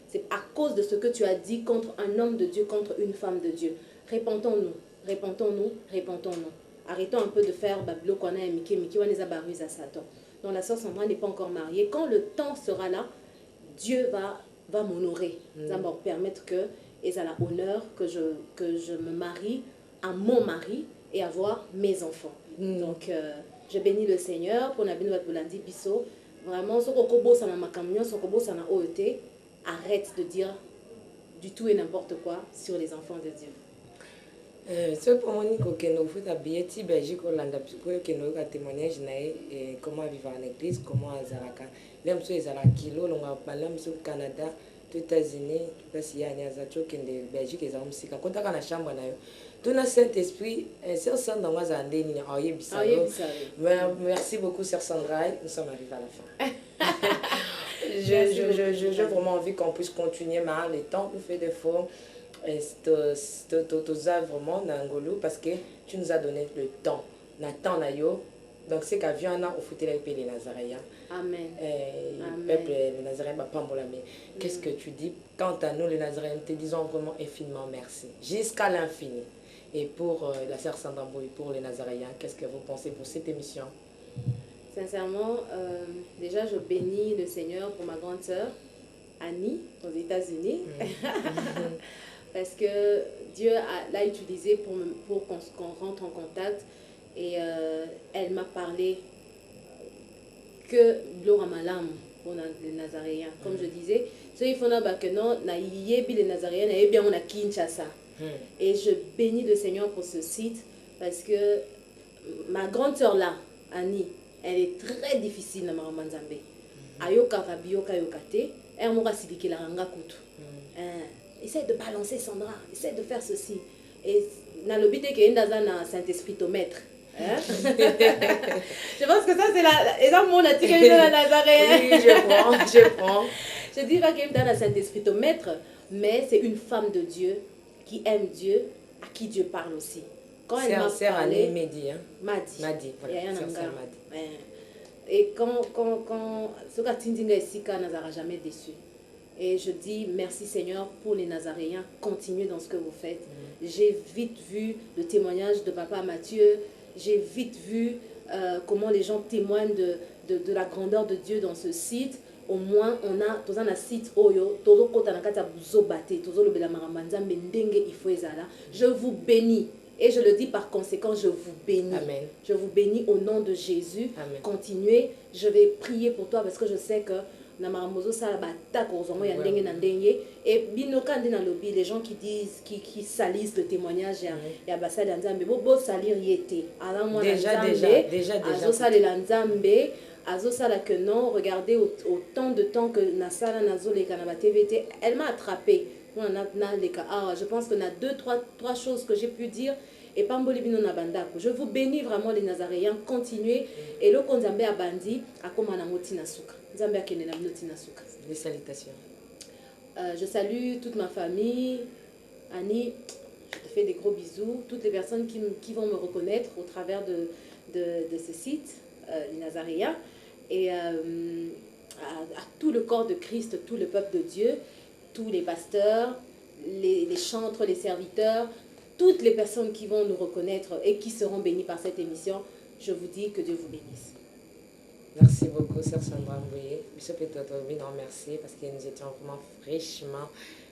[SPEAKER 7] c'est à cause de ce que tu as dit contre un homme de Dieu, contre une femme de Dieu. Répentons-nous, répentons-nous, répentons-nous. Arrêtons un peu de faire bablo qu'on a Miki Waneza Barus à Satan. Donc la sœur Sandra n'est pas encore mariée. Quand le temps sera là, Dieu va m'honorer. Ça va me permettre que, et ça a l'honneur que je me marie à mon mari et avoir mes enfants. Donc je bénis le Seigneur pour la bénédiction de Bolandi Bisso. Vraiment, ce qu'on ça ma camion, ce qu'on ça na OET, arrête de dire du tout et n'importe quoi sur les enfants de Dieu.
[SPEAKER 5] Ce pour moi, que nous faisons habiller ti Belgique Hollande que nous avons témoignage et comment vivre en église, comment azalaka. L'aime sur les kilo, l'on a parlé sur le Canada, aux États-Unis, parce qu'il y a des gens qui sont Belgique et ont musique. Quand on a la chambre na yo, tout le Saint-Esprit, Sœur Sandra dans la zande ni aye bisalo. Merci beaucoup Sœur Sandra, nous sommes arrivés à la fin. J'ai vraiment envie qu'on puisse continuer, mais le temps nous fait défaut. Vraiment d'Angolo parce que tu nous as donné le temps. Donc c'est qu'à Viana, on foutait les Nazaréens.
[SPEAKER 7] Amen.
[SPEAKER 5] Le peuple les Nazaréens, qu'est-ce que tu dis? Quant à nous, les Nazaréens, te disons vraiment infiniment merci. Jusqu'à l'infini. Et pour la sœur Sandra Mbouy, pour les Nazaréens, qu'est-ce que vous pensez pour cette émission?
[SPEAKER 7] Sincèrement, déjà je bénis le Seigneur pour ma grande sœur, Annie, aux États-Unis. Parce que Dieu l'a utilisé pour qu'on rentre en contact. Et elle m'a parlé que l'oramalam pour les Nazaréens. Comme je disais, ceux qui font que non, les Nazaréens, et bien on a Kinshasa. Et je bénis le Seigneur pour ce site parce que ma grande sœur là, Annie, elle est très difficile dans ma Manzambe. Ayoka Rabioka Yokate, elle m'a dit la ranga kutu. Essaye de balancer Sandra, essaye de faire ceci. Et dans le but qu'il y a un Saint-Esprit au maître. Je pense que ça c'est la... Et dans mon article de la Nazaréenne.
[SPEAKER 5] Oui, je prends.
[SPEAKER 7] Je dis pas qu'il y a un Saint-Esprit au maître, mais c'est une femme de Dieu qui aime Dieu, à qui Dieu parle aussi. Quand elle m'a parlé...
[SPEAKER 5] Madi, hein?
[SPEAKER 7] Madi.
[SPEAKER 5] Voilà,
[SPEAKER 7] et quand ce qu'a Tindinga Sika n'aura jamais déçu. Et je dis merci Seigneur pour les Nazaréens, continuez dans ce que vous faites. J'ai vite vu le témoignage de Papa Mathieu, j'ai vite vu comment les gens témoignent de la grandeur de Dieu dans ce site. Au moins, on a tous un site Oyo, Tozo Kota Nakata Buzobate, Tozo Lobela Maramanza, Mendenge Ifoezala. Je vous bénis. Et je le dis par conséquent, je vous bénis.
[SPEAKER 5] Amen.
[SPEAKER 7] Je vous bénis au nom de Jésus.
[SPEAKER 5] Amen.
[SPEAKER 7] Continuez. Je vais prier pour toi parce que je sais que et les gens qui disent, qui salissent le témoignage, déjà. Que non, regardez autant de temps que Nasala Nazo les Canada TVT, elle m'a attrapé. Je pense qu'on a trois choses que j'ai pu dire. Et Pambolibino Nabandako. Je vous bénis vraiment les Nazaréens. Continuez. Et le Konzambe a bandi à Komanamotina Souka.
[SPEAKER 5] Les salutations.
[SPEAKER 7] Je salue toute ma famille. Annie, je fais des gros bisous. Toutes les personnes qui vont me reconnaître au travers de ce site, les Nazaréens, et à tout le corps de Christ, tout le peuple de Dieu, tous les pasteurs, les chantres, les serviteurs, toutes les personnes qui vont nous reconnaître et qui seront bénies par cette émission, je vous dis que Dieu vous bénisse.
[SPEAKER 5] Merci beaucoup, Sœur Sandra Mbouye. Bishop et Toto, merci parce que nous étions vraiment fraîchement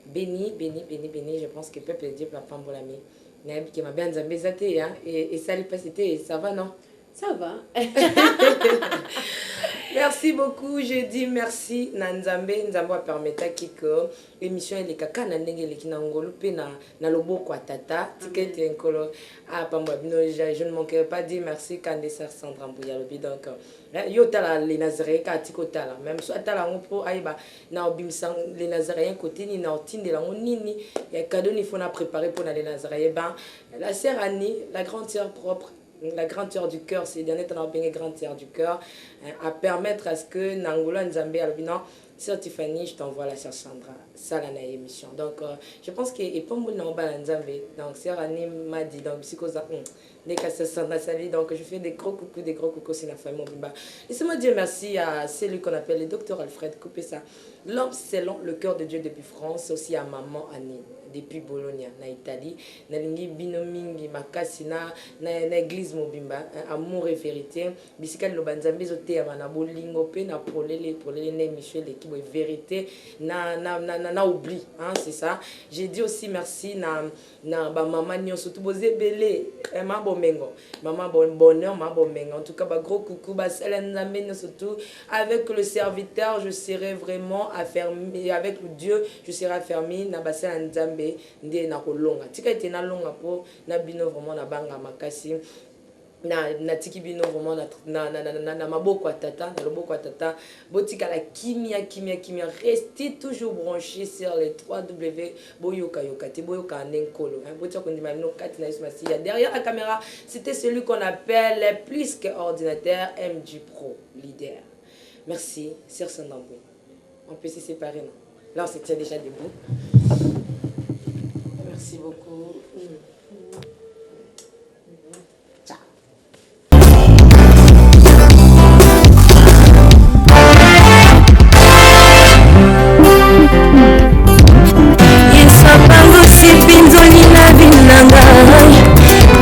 [SPEAKER 5] bénis. Je pense que le peuple de Dieu peut pas m'blâmer. Neb qui m'a bien zambézaté, hein, et ça lui passé, ça va, non?
[SPEAKER 7] Ça va.
[SPEAKER 5] Merci beaucoup. Je dis merci Nanzambe. Nzambe a permis que l'émission est kaka na ndenge leki na ngolo pe na loboko tata tikete nkolo a pamba bino je ne manquerai pas dire merci Kande Sœur Sandra Mbouye lobi donc yo tala les Nazaréens ka tiko tala même soit tala ngopo aiba na obimsang les Nazaréens côté ni na otinde la nini ya cadeau ni faut na préparer pour les Nazaréens ben la sœur Annie la grande sœur propre, la grande sœur du cœur, c'est dernier temps bien grande sœur du cœur, à permettre à ce que Nangola Nzambe albinon, sœur Tiffany, je t'envoie la sœur Sandra, ça la émission. Donc je pense que et pas mon nom Nzambe, donc sœur Annie m'a dit donc psychosa des sœur Sandra salut, donc je fais des gros coucous c'est la famille Mobimba. Laissez-moi dire merci à celui qu'on appelle le docteur Alfred Coupessa, l'homme selon le cœur de Dieu depuis France, aussi à maman Annie depuis Bologna na Italie na lingi binomingi makasi na église Mobimba amour et vérité bisika lo banzambe zote ya na bolingo pe na polele na Michel l'équipe vérité na oubli hein c'est ça. J'ai dit aussi merci na ba maman nyonso tout bozé belé ma bomengo maman bonheur ma bomengo en tout cas ba gros coucou ba selenzambe surtout avec le serviteur je serai vraiment affermi avec le Dieu je serai affermi na ba selenzambe ndé na kolonga tika ete na longa po na bino vraiment na banga makasi na tiki bino vraiment na maboko tata na loboko tata botika la kimia restez toujours branchés sur les 3W boyoka te boyoka nenkolo hein botika kondima bino kati na Yesu derrière la caméra c'était celui qu'on appelle plus que ordinateur MG Pro leader. Merci Sœur Sandra Mbouye. On peut se séparer non? Là on se tient déjà debout. Merci beaucoup. Ciao.
[SPEAKER 6] Yesapango sipinzoni na binanga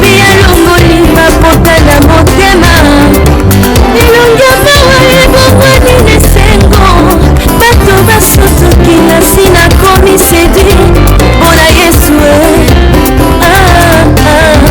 [SPEAKER 6] Bia longoli mapota na motema Ilongia mawa ebongwani nesengo Bato basoto kila sinako